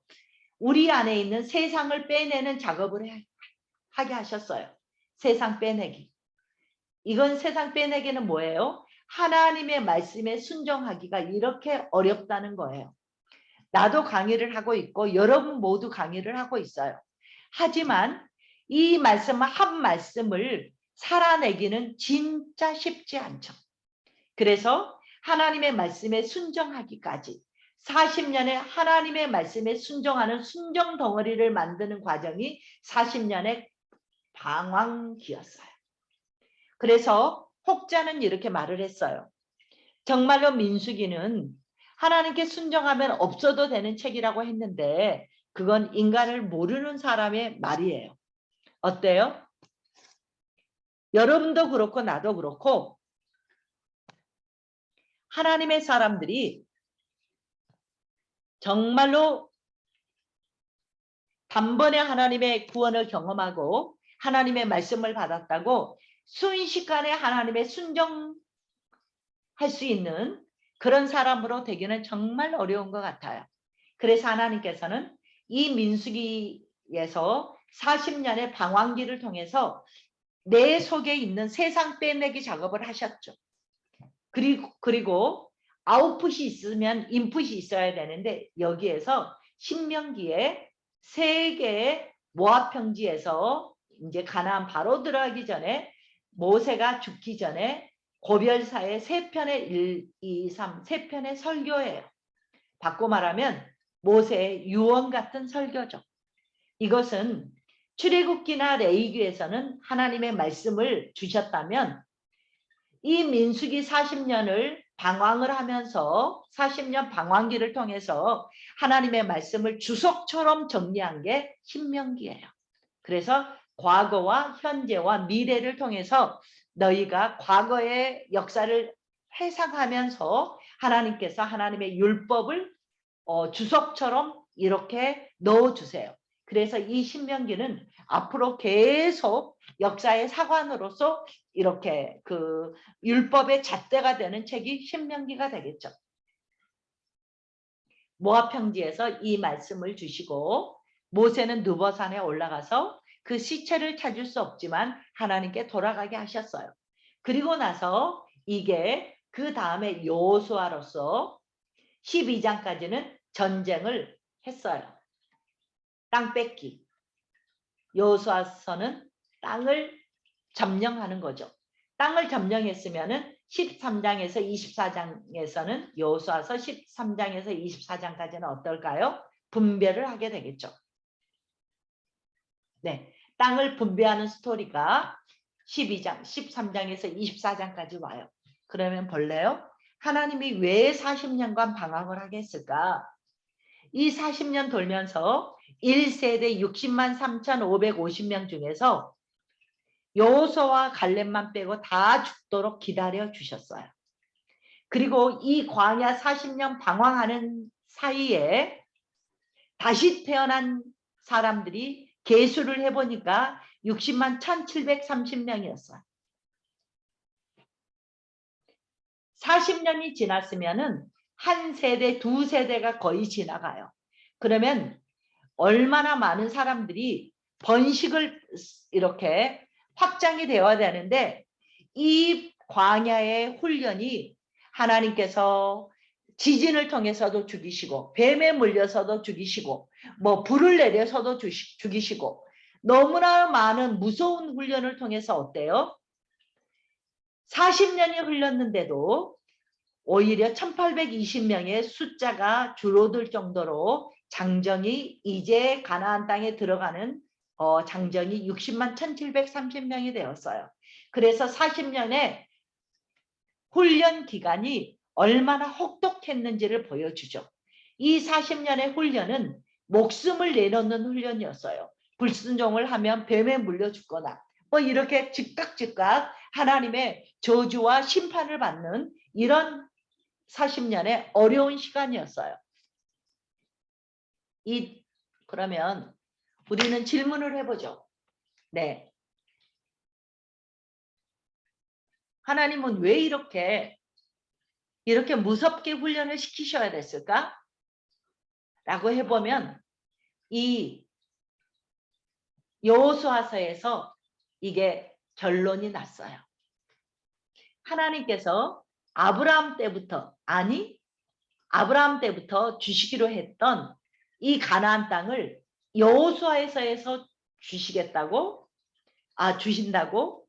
우리 안에 있는 세상을 빼내는 작업을 하게 하셨어요. 세상 빼내기. 이건 세상 빼내기는 뭐예요? 하나님의 말씀에 순종하기가 이렇게 어렵다는 거예요. 나도 강의를 하고 있고 여러분 모두 강의를 하고 있어요. 하지만 이 말씀 한 말씀을 살아내기는 진짜 쉽지 않죠. 그래서 하나님의 말씀에 순종하기까지 40년의 하나님의 말씀에 순종하는 순종 덩어리를 만드는 과정이 40년의 방황기였어요. 그래서 혹자는 이렇게 말을 했어요. 정말로 민수기는 하나님께 순종하면 없어도 되는 책이라고 했는데 그건 인간을 모르는 사람의 말이에요. 어때요? 여러분도 그렇고 나도 그렇고 하나님의 사람들이 정말로 단번에 하나님의 구원을 경험하고 하나님의 말씀을 받았다고 순식간에 하나님의 순종할 수 있는 그런 사람으로 되기는 정말 어려운 것 같아요. 그래서 하나님께서는 이 민수기에서 40년의 방황기를 통해서 내 속에 있는 세상 빼내기 작업을 하셨죠. 그리고 아웃풋이 있으면 인풋이 있어야 되는데 여기에서 신명기에 3개의 모압 평지에서 이제 가나안 바로 들어가기 전에 모세가 죽기 전에 고별사의 3편의 1, 2, 3, 3편의 설교예요. 바꿔 말하면 모세의 유언 같은 설교죠. 이것은 출애굽기나 레위기에서는 하나님의 말씀을 주셨다면 이 민수기 40년을 방황을 하면서 40년 방황기를 통해서 하나님의 말씀을 주석처럼 정리한 게 신명기예요. 그래서 과거와 현재와 미래를 통해서 너희가 과거의 역사를 회상하면서 하나님께서 하나님의 율법을 주석처럼 이렇게 넣어주세요. 그래서 이 신명기는 앞으로 계속 역사의 사관으로서 이렇게 그 율법의 잣대가 되는 책이 신명기가 되겠죠. 모압 평지에서 이 말씀을 주시고 모세는 느보산에 올라가서 그 시체를 찾을 수 없지만 하나님께 돌아가게 하셨어요. 그리고 나서 이게 그 다음에 여호수아로서 12장까지는 전쟁을 했어요. 땅 뺏기. 여호수아서는 땅을 점령하는 거죠. 땅을 점령했으면은 13장에서 24장에서는 여호수아서 13장에서 24장까지는 어떨까요? 분별을 하게 되겠죠. 네, 땅을 분배하는 스토리가 12장, 13장에서 24장까지 와요. 그러면 볼래요? 하나님이 왜 40년간 방황을 하겠을까? 이 40년 돌면서 1세대 60만 3,550명 중에서 여호수아와 갈렙만 빼고 다 죽도록 기다려 주셨어요. 그리고 이 광야 40년 방황하는 사이에 다시 태어난 사람들이 계수를 해보니까 60만 1,730명이었어요. 40년이 지났으면은 한 세대, 두 세대가 거의 지나가요. 그러면 얼마나 많은 사람들이 번식을 이렇게 확장이 되어야 되는데 이 광야의 훈련이 하나님께서 지진을 통해서도 죽이시고 뱀에 물려서도 죽이시고 뭐 불을 내려서도 죽이시고 너무나 많은 무서운 훈련을 통해서 어때요? 40년이 흘렀는데도 오히려 1820명의 숫자가 줄어들 정도로 장정이 이제 가나안 땅에 들어가는 장정이 60만 1730명이 되었어요. 그래서 40년의 훈련 기간이 얼마나 혹독했는지를 보여주죠. 이 40년의 훈련은 목숨을 내놓는 훈련이었어요. 불순종을 하면 뱀에 물려 죽거나 뭐 이렇게 즉각 하나님의 저주와 심판을 받는 이런 40년의 어려운 시간이었어요. 그러면 우리는 질문을 해보죠. 네. 하나님은 왜 이렇게 무섭게 훈련을 시키셔야 됐을까? 라고 해보면 이 여호수아서에서 이게 결론이 났어요. 하나님께서 아브라함 때부터 주시기로 했던 이 가나안 땅을 여호수아서에서 주신다고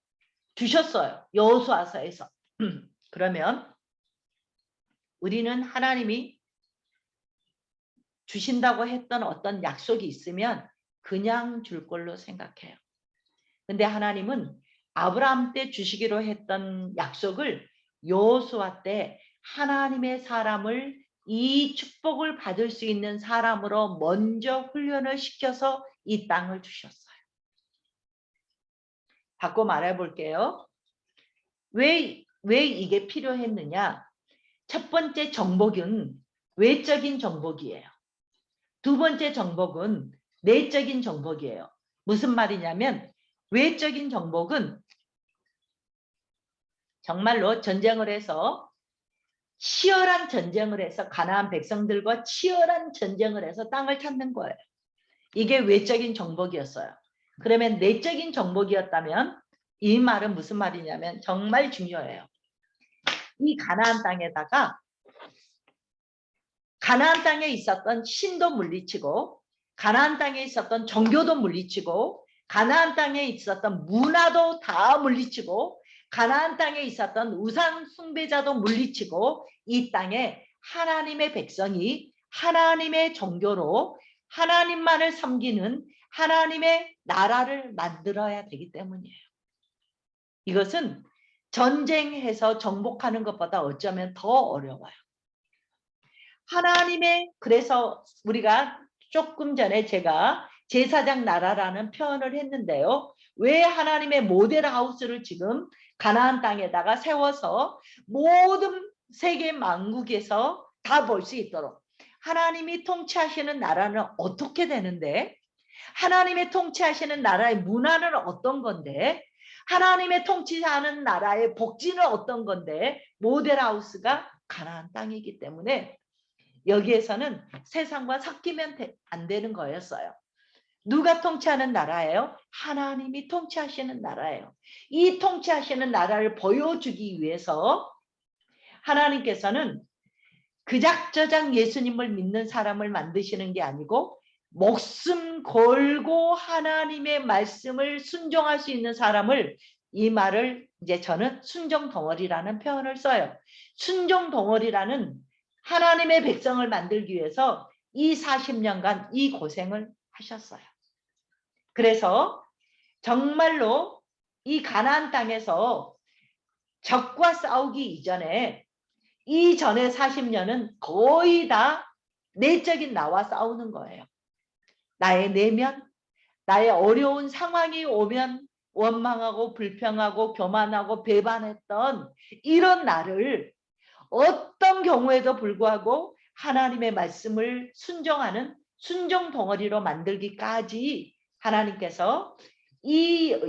주셨어요. 여호수아서에서. 그러면 우리는 하나님이 주신다고 했던 어떤 약속이 있으면 그냥 줄 걸로 생각해요. 근데 하나님은 아브라함 때 주시기로 했던 약속을 여호수아 때 하나님의 사람을 이 축복을 받을 수 있는 사람으로 먼저 훈련을 시켜서 이 땅을 주셨어요. 바꿔 말해 볼게요. 왜 이게 필요했느냐? 첫 번째 정복은 외적인 정복이에요. 두 번째 정복은 내적인 정복이에요. 무슨 말이냐면 외적인 정복은 정말로 전쟁을 해서 치열한 전쟁을 해서 가나안 백성들과 치열한 전쟁을 해서 땅을 찾는 거예요. 이게 외적인 정복이었어요. 그러면 내적인 정복이었다면 이 말은 무슨 말이냐면 정말 중요해요. 이 가나안 땅에 있었던 신도 물리치고 가나안 땅에 있었던 종교도 물리치고 가나안 땅에 있었던 문화도 다 물리치고 가나안 땅에 있었던 우상 숭배자도 물리치고 이 땅에 하나님의 백성이 하나님의 종교로 하나님만을 섬기는 하나님의 나라를 만들어야 되기 때문이에요. 이것은 전쟁해서 정복하는 것보다 어쩌면 더 어려워요. 그래서 우리가 조금 전에 제가 제사장 나라라는 표현을 했는데요. 왜 하나님의 모델 하우스를 지금 가나안 땅에다가 세워서 모든 세계 만국에서 다 볼 수 있도록 하나님이 통치하시는 나라는 어떻게 되는데 하나님의 통치하시는 나라의 문화는 어떤 건데 하나님의 통치하는 나라의 복지는 어떤 건데 모델 하우스가 가나안 땅이기 때문에 여기에서는 세상과 섞이면 안 되는 거였어요. 누가 통치하는 나라예요? 하나님이 통치하시는 나라예요. 이 통치하시는 나라를 보여주기 위해서 하나님께서는 그작저작 예수님을 믿는 사람을 만드시는 게 아니고 목숨 걸고 하나님의 말씀을 순종할 수 있는 사람을 이 말을 이제 저는 순종 덩어리라는 표현을 써요. 순종 덩어리라는 하나님의 백성을 만들기 위해서 이 40년간 이 고생을 하셨어요. 그래서 정말로 이 가나안 땅에서 적과 싸우기 이전에 이전에 40년은 거의 다 내적인 나와 싸우는 거예요. 나의 내면, 나의 어려운 상황이 오면 원망하고 불평하고 교만하고 배반했던 이런 나를 어떤 경우에도 불구하고 하나님의 말씀을 순종하는 순종 덩어리로 만들기까지 하나님께서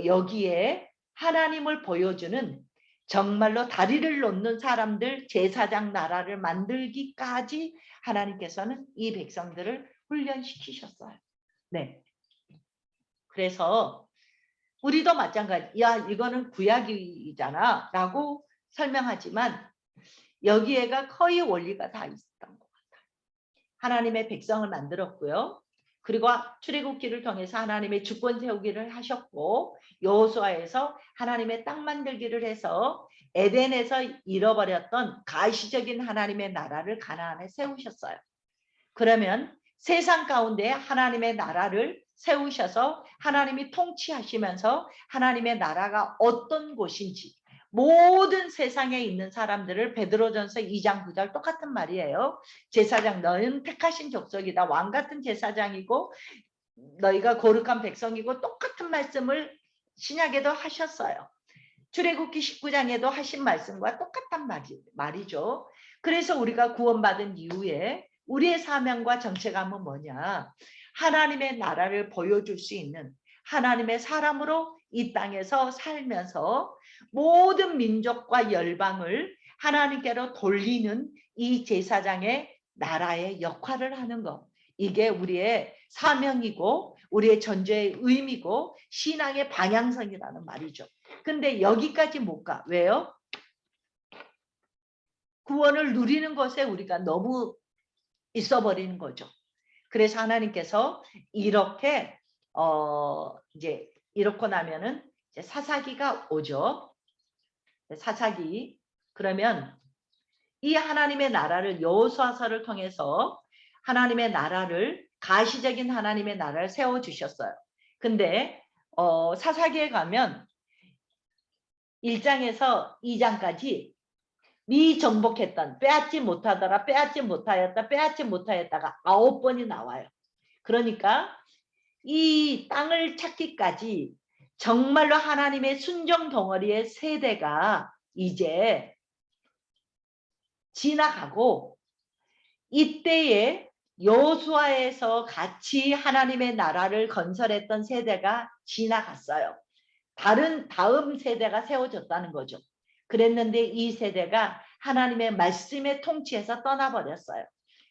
여기에 하나님을 보여주는 정말로 다리를 놓는 사람들 제사장 나라를 만들기까지 하나님께서는 이 백성들을 훈련시키셨어요. 네. 그래서 우리도 마찬가지. 야, 이거는 구약이잖아 라고 설명하지만 여기에가 거의 원리가 다 있었던 것 같아요. 하나님의 백성을 만들었고요. 그리고 출애굽기를 통해서 하나님의 주권 세우기를 하셨고 여호수아에서 하나님의 땅 만들기를 해서 에덴에서 잃어버렸던 가시적인 하나님의 나라를 가나안에 세우셨어요. 그러면 세상 가운데 하나님의 나라를 세우셔서 하나님이 통치하시면서 하나님의 나라가 어떤 곳인지 모든 세상에 있는 사람들을 베드로전서 2장 9절 똑같은 말이에요. 제사장 너는 택하신 족속이다. 왕같은 제사장이고 너희가 거룩한 백성이고 똑같은 말씀을 신약에도 하셨어요. 출애굽기 19장에도 하신 말씀과 똑같단 말이죠. 그래서 우리가 구원받은 이후에 우리의 사명과 정체감은 뭐냐? 하나님의 나라를 보여줄 수 있는 하나님의 사람으로 이 땅에서 살면서 모든 민족과 열방을 하나님께로 돌리는 이 제사장의 나라의 역할을 하는 것. 이게 우리의 사명이고 우리의 존재의 의미고 신앙의 방향성이라는 말이죠. 근데 여기까지 못 가. 왜요? 구원을 누리는 것에 우리가 너무 있어버리는 거죠. 그래서 하나님께서 이렇게 이제 이렇고 나면은 이제 사사기가 오죠. 사사기. 그러면 이 하나님의 나라를 여호수아서를 통해서 하나님의 나라를 가시적인 하나님의 나라를 세워 주셨어요. 근데 사사기에 가면 1장에서 2장까지 미정복했던 빼앗지 못하더라 빼앗지 못하였다 빼앗지 못하였다가 9번이 나와요. 그러니까 이 땅을 찾기까지 정말로 하나님의 순종 덩어리의 세대가 이제 지나가고 이때에 여호수아에서 같이 하나님의 나라를 건설했던 세대가 지나갔어요. 다음 세대가 세워졌다는 거죠. 그랬는데 이 세대가 하나님의 말씀의 통치에서 떠나버렸어요.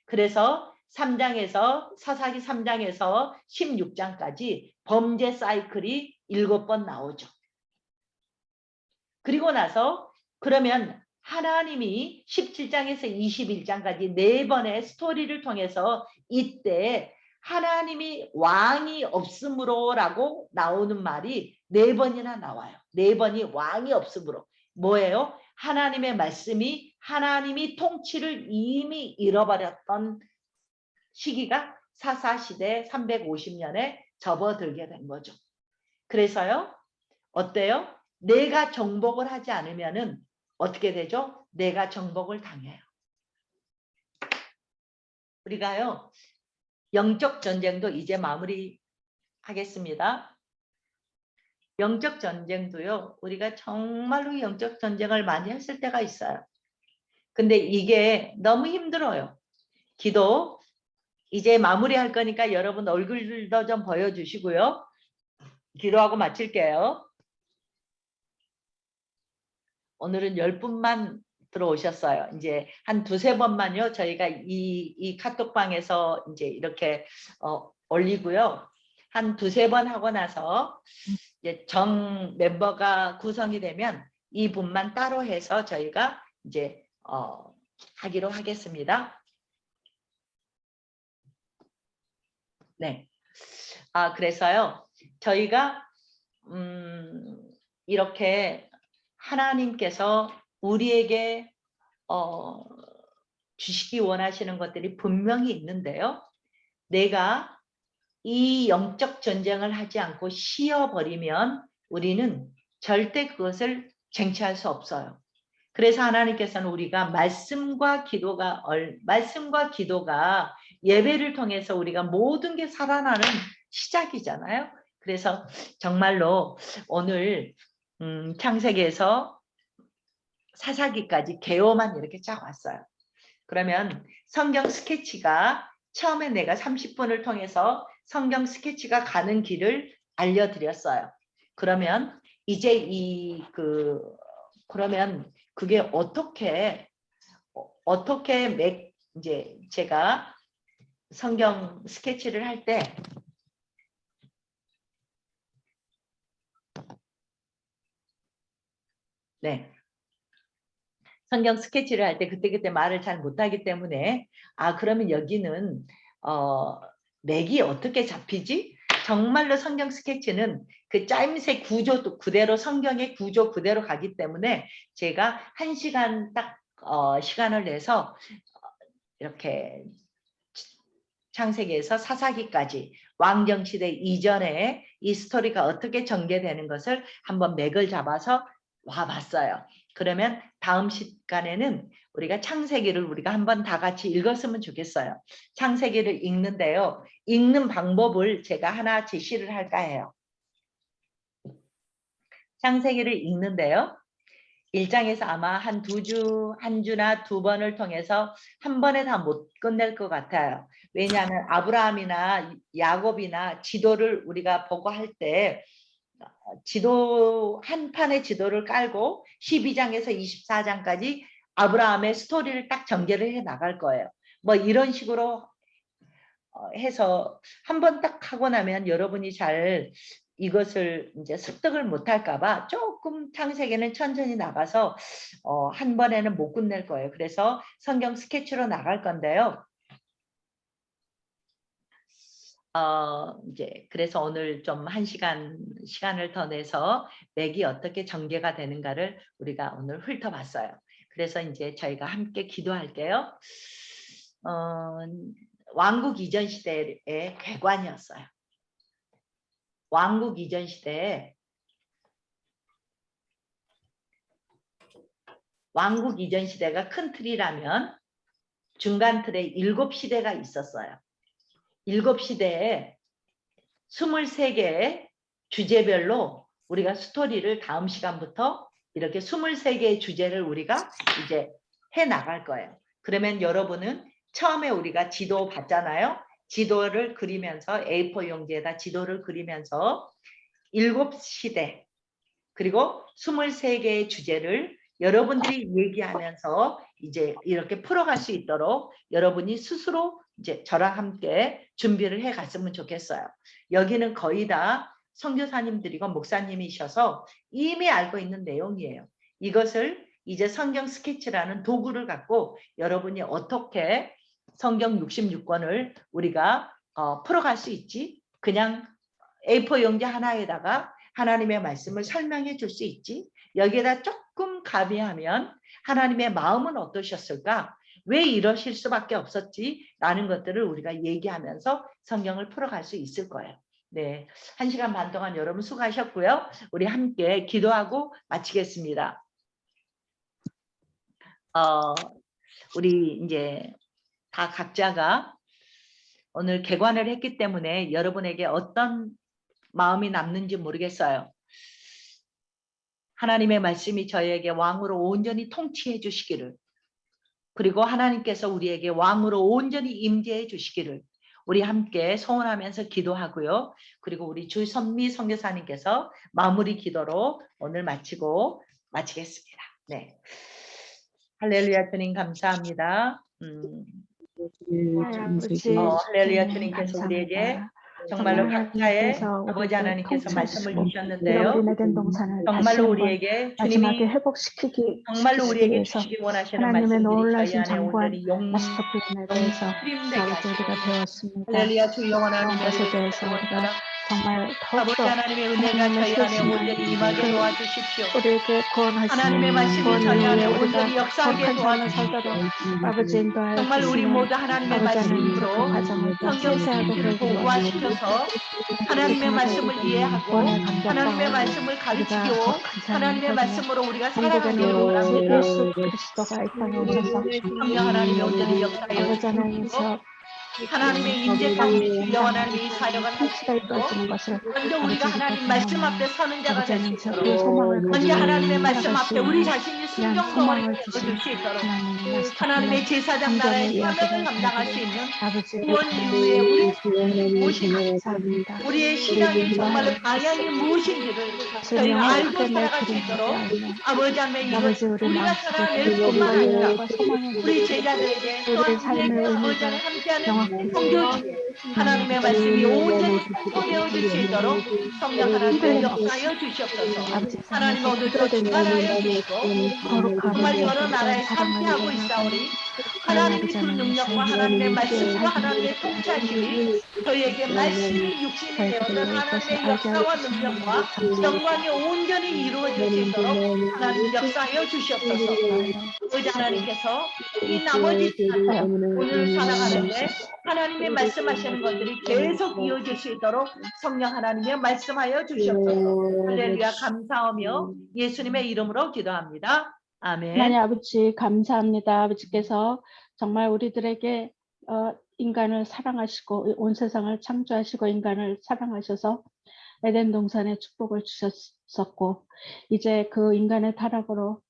그래서 3장에서 사사기 3장에서 16장까지 범죄 사이클이 7번 나오죠. 그리고 나서 그러면 하나님이 17장에서 21장까지 4번의 스토리를 통해서 이때 하나님이 왕이 없으므로 라고 나오는 말이 4번이나 나와요. 4번이 왕이 없으므로. 뭐예요? 하나님의 말씀이 하나님이 통치를 이미 잃어버렸던 시기가 사사시대 350년에 접어들게 된 거죠. 그래서요. 어때요? 내가 정복을 하지 않으면은 어떻게 되죠? 내가 정복을 당해요. 우리가요. 영적 전쟁도 이제 마무리하겠습니다. 영적 전쟁도요. 우리가 정말로 영적 전쟁을 많이 했을 때가 있어요. 근데 이게 너무 힘들어요. 기도 이제 마무리할 거니까 여러분 얼굴도 좀 보여주시고요. 기도하고 마칠게요. 오늘은 10분만 들어오셨어요. 이제 한 2-3번만요. 저희가 이 카톡방에서 이제 이렇게 올리고요. 한 2-3번 하고 나서 이제 정 멤버가 구성이 되면 이 분만 따로 해서 저희가 이제 하기로 하겠습니다. 네. 그래서요. 저희가 이렇게 하나님께서 우리에게 주시기 원하시는 것들이 분명히 있는데요. 내가 이 영적 전쟁을 하지 않고 쉬어버리면 우리는 절대 그것을 쟁취할 수 없어요. 그래서 하나님께서는 우리가 말씀과 기도가 예배를 통해서 우리가 모든 게 살아나는 시작이잖아요. 그래서 정말로 오늘 창세기에서 사사기까지 개요만 이렇게 쫙 왔어요. 그러면 성경 스케치가 처음에 내가 30분을 통해서 성경 스케치가 가는 길을 알려드렸어요. 그러면 이제 그러면 그게 어떻게 이제 제가 성경 스케치를 할 때 네. 성경 스케치를 할 때 그때그때 말을 잘 못하기 때문에 그러면 여기는 맥이 어떻게 잡히지? 정말로 성경 스케치는 그 짜임새 구조 그대로 성경의 구조 그대로 가기 때문에 제가 1시간 딱 시간을 내서 이렇게 창세기에서 사사기까지 왕정시대 이전에 이 스토리가 어떻게 전개되는 것을 한번 맥을 잡아서 와봤어요. 그러면 다음 시간에는 우리가 창세기를 우리가 한번 다 같이 읽었으면 좋겠어요. 창세기를 읽는데요. 읽는 방법을 제가 하나 제시를 할까 해요. 창세기를 읽는데요. 1장에서 아마 한 주나 2번을 통해서 한 번에 다 못 끝낼 것 같아요. 왜냐하면 아브라함이나 야곱이나 지도를 우리가 보고 할 때 한 판의 지도를 깔고 12장에서 24장까지 아브라함의 스토리를 딱 전개를 해 나갈 거예요. 뭐 이런 식으로 해서 한 번 딱 하고 나면 여러분이 잘 이것을 이제 습득을 못할까 봐 조금 창세기는 천천히 나가서 한 번에는 못 끝낼 거예요. 그래서 성경 스케치로 나갈 건데요. 이제 그래서 오늘 좀 1시간 시간을 더 내서 맥이 어떻게 전개가 되는가를 우리가 오늘 훑어봤어요. 그래서 이제 저희가 함께 기도할게요. 왕국 이전 시대의 괴관이었어요. 왕국 이전 시대에 왕국 이전 시대가 큰 틀이라면 중간 틀에 7시대가 있었어요. 7시대에 23개의 주제별로 우리가 스토리를 다음 시간부터 이렇게 23개의 주제를 우리가 이제 해 나갈 거예요. 그러면 여러분은 처음에 우리가 지도 봤잖아요. 지도를 그리면서 A4 용지에다 지도를 그리면서 7시대 그리고 23개의 주제를 여러분들이 얘기하면서 이제 이렇게 풀어갈 수 있도록 여러분이 스스로 이제 저랑 함께 준비를 해 갔으면 좋겠어요. 여기는 거의 다 선교사님들이고 목사님이셔서 이미 알고 있는 내용이에요. 이것을 이제 성경 스케치라는 도구를 갖고 여러분이 어떻게 성경 66권을 우리가 풀어갈 수 있지? 그냥 A4 용지 하나에다가 하나님의 말씀을 설명해 줄 수 있지? 여기에다 조금 가미하면 하나님의 마음은 어떠셨을까? 왜 이러실 수밖에 없었지? 라는 것들을 우리가 얘기하면서 성경을 풀어갈 수 있을 거예요. 네, 1시간 반 동안 여러분 수고하셨고요. 우리 함께 기도하고 마치겠습니다. 우리 이제 다 각자가 오늘 개관을 했기 때문에 여러분에게 어떤 마음이 남는지 모르겠어요. 하나님의 말씀이 저희에게 왕으로 온전히 통치해 주시기를, 그리고 하나님께서 우리에게 왕으로 온전히 임재해 주시기를 우리 함께 소원하면서 기도하고요. 그리고 우리 주선미 선교사님께서 마무리 기도로 오늘 마치겠습니다. 네, 할렐루야 주님 감사합니다. 할렐루야 주님께서 우리에게 정말로 각자의 아버지 하나님께서 말씀을 주셨는데요. 정말로 우리에게 주님이 정말로 우리에게 주시기 원하시는 말씀들이 저희 안에 온전히 용수림되게 하시고 할렐루야 주 영원한 하나님의 대해서 정말 아버지 더욱더 하나님의 은혜가 하나님의 저희 안에 소신을 온전히 임하게 그 도와주십시오. 우리에게 구원하시는 하나님의 말씀이 구원 저희 안에 이후에 우리가 온전히 역사하게 거룩한 삶을 도와주십시오. 살도록 아버지 인도하여 정말 우리 주시는 모두 하나님의 아버지 하나님께서 말씀으로 그 과정을 또 성경 세세하게 스케치를 배우게 도와주시고 고고화시켜서 그렇게 하나님의 통해서 말씀을 우리도 이해하고 구원의 감격과 하나님의 말씀을 우리가 가르치고 거룩한 삶을 하나님의 살며 말씀으로 우리가 살아가기를 천국에는 오직 원합니다. 예수 그리스도가 이 땅에 오셔서 성령 하나님의 온전히 역사하여 아버지 주시고 하나님께서 하나님의 임재 가운데 주여 하나님의 이 사역을 할 수 통치가 있도록 이루어지는 것을 먼저 우리가 아버지 우리가 하나님 말씀 앞에 경험하며 서는 자가 아버지 될 수 하나님께서 그 있도록 소망을 먼저 가지고 하나님의 말씀 살아갈 수 앞에 우리 있는 자신이 귀한 순종덩어리가 소망을 주신 되어줄 수 있도록 하나님의 마스터 하나님의 플랜 제사장 나라의 성경의 사명을 이야기를 감당할 수 저희들이 있는 아버지 구원 이후에 우리의 무엇인지 감사합니다. 우리의 우리를 신앙의 정말로 인도하여 방향이 무엇인지를 그것을 저희가 알고 명확하게 살아갈 수 내드림하게 있도록 하며 아버지 하나님 이것 아버지 우리 우리가 마음속에 살아낼 그 뿐만 꿈과 아니라 희망과 소망을 우리 가지고 제자들에게 또한 우리의 삶의 우리에게 아버지 의미가 하나님 함께하는 명확해지고 성도들에게 하나님의 말씀이 온전히 선포되어질 수 있도록 성령 하나님의 흔들림 없이 역사하여 주시옵소서. 아버지 하나님 하나님께 오늘도 기도드리옵나이다. 주관하여 주시고 거룩함을 정말 여러 위해서 나라에 사랑을 함께하고 이루어나가는 있사오니 하나님 하나님이 아버지 그 하나님께서 능력과 하나님의 함께 말씀과 살게 하나님의 통치하심이 저희에게 말씀이 육신이 되어서 저희들이 이것을 하나님의 알게 하여 역사와 주시니 능력과 영광이 온전히 이루어질 수 있도록 하나님 역사하여 주시옵소서. 아버지 하나님께서 이 나머지 시간 오늘 살아가는데 하나님의 말씀하시는 것들이 계속 이어질 수 있도록 성령 하나님의 말씀하여 주시옵소서. 할렐루야 감사하며 예수님의 이름으로 기도합니다. 하나님 아멘. 아버지 감사합니다. 아버지께서 정말 우리들에게 인간을 사랑하시고 온 세상을 창조하시고 인간을 사랑하셔서 에덴 동산에 축복을 주셨었고 이제 그 인간의 타락으로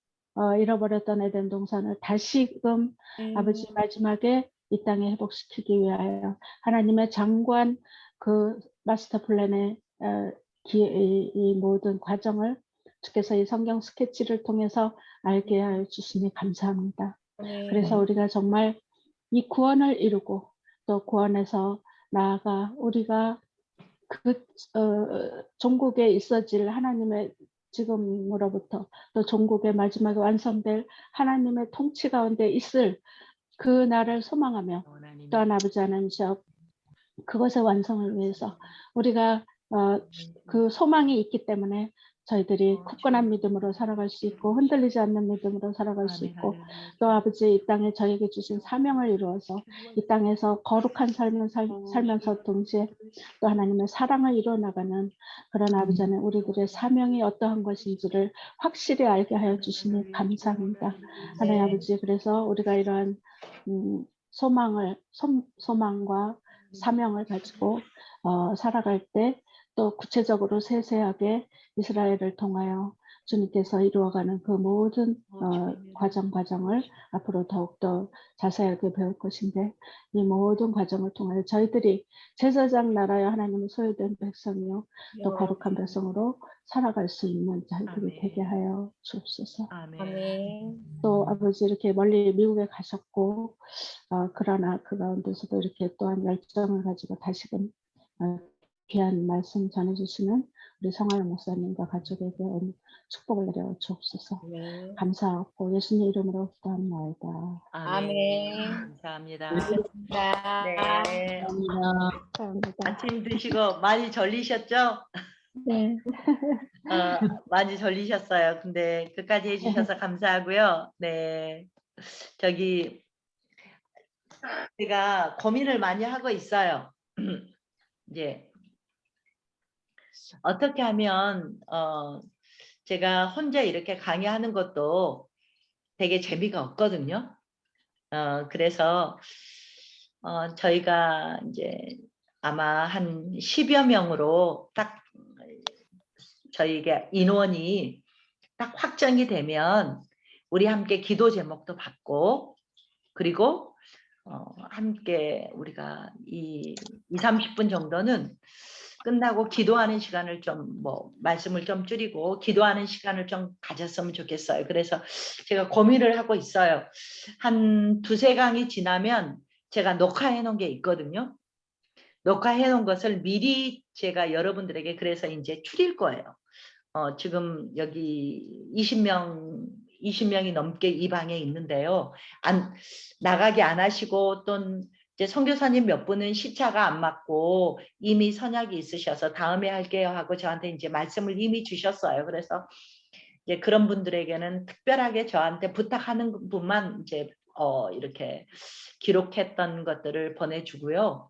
잃어버렸던 에덴 동산을 다시금 아버지 마지막에 이 땅에 회복시키기 위하여 하나님의 장관 그 마스터 플랜의 이 모든 과정을 주께서 이 성경 스케치를 통해서 알게 하여 주시니 감사합니다. 그래서 우리가 정말 이 구원을 이루고 또 구원에서 나아가 우리가 그 종국에 있어질 하나님의 지금으로부터 또 종국의 마지막에 완성될 하나님의 통치 가운데 있을 그 날을 소망하며 또한 아버지 하나님께서 그것의 완성을 위해서 우리가 그 소망이 있기 때문에 저희들이 굳건한 믿음으로 살아갈 수 있고 흔들리지 않는 믿음으로 살아갈 수 있고 또 아버지 이 땅에 저에게 주신 사명을 이루어서 이 땅에서 거룩한 삶을 살면서 동시에 또 하나님의 사랑을 이루어나가는 그런 아버지 하나님 우리들의 사명이 어떠한 것인지를 확실히 알게 하여 주시니 감사합니다. 하나님 아버지 그래서 우리가 이러한 소망과 사명을 가지고 살아갈 때 또 구체적으로 세세하게 이스라엘을 통하여 주님께서 이루어가는 그 모든 과정을 앞으로 더욱더 자세하게 배울 것인데 이 모든 과정을 통하여 저희들이 제사장 나라의 하나님의 소유된 백성이요 또 거룩한 백성으로 살아갈 수 있는 저희들이 되게 하여 주옵소서. 또 아버지 이렇게 멀리 미국에 가셨고 그러나 그 가운데서도 이렇게 또한 열정을 가지고 다시금 귀한 말씀 전해주시는 우리 성화영 목사님과 가족에게 축복을 내려 주옵소서. 감사하고 예수님 이름으로 기도합니다. 아멘. 감사합니다. 네. 감사합니다. 아침 드시고 많이 절리셨죠? 네. 많이 절리셨어요. 근데 끝까지 해주셔서 감사하고요. 네. 제가 고민을 많이 하고 있어요. 이제 어떻게 하면 제가 혼자 이렇게 강의하는 것도 되게 재미가 없거든요. 그래서 저희가 이제 아마 한 10여 명으로 딱 저희가 인원이 딱 확정이 되면 우리 함께 기도 제목도 받고 그리고 함께 우리가 20-30분 정도는 끝나고 기도하는 시간을 좀 말씀을 좀 줄이고 기도하는 시간을 좀 가졌으면 좋겠어요. 그래서 제가 고민을 하고 있어요. 한 2-3강이 지나면 제가 녹화해 놓은 게 있거든요. 녹화해 놓은 것을 미리 제가 여러분들에게 그래서 이제 줄일 거예요. 지금 여기 20명이 넘게 이 방에 있는데요. 나가게 안 하시고 또 이제 선교사님 몇 분은 시차가 안 맞고 이미 선약이 있으셔서 다음에 할게요 하고 저한테 이제 말씀을 이미 주셨어요. 그래서 이제 그런 분들에게는 특별하게 저한테 부탁하는 분만 이제 이렇게 기록했던 것들을 보내주고요.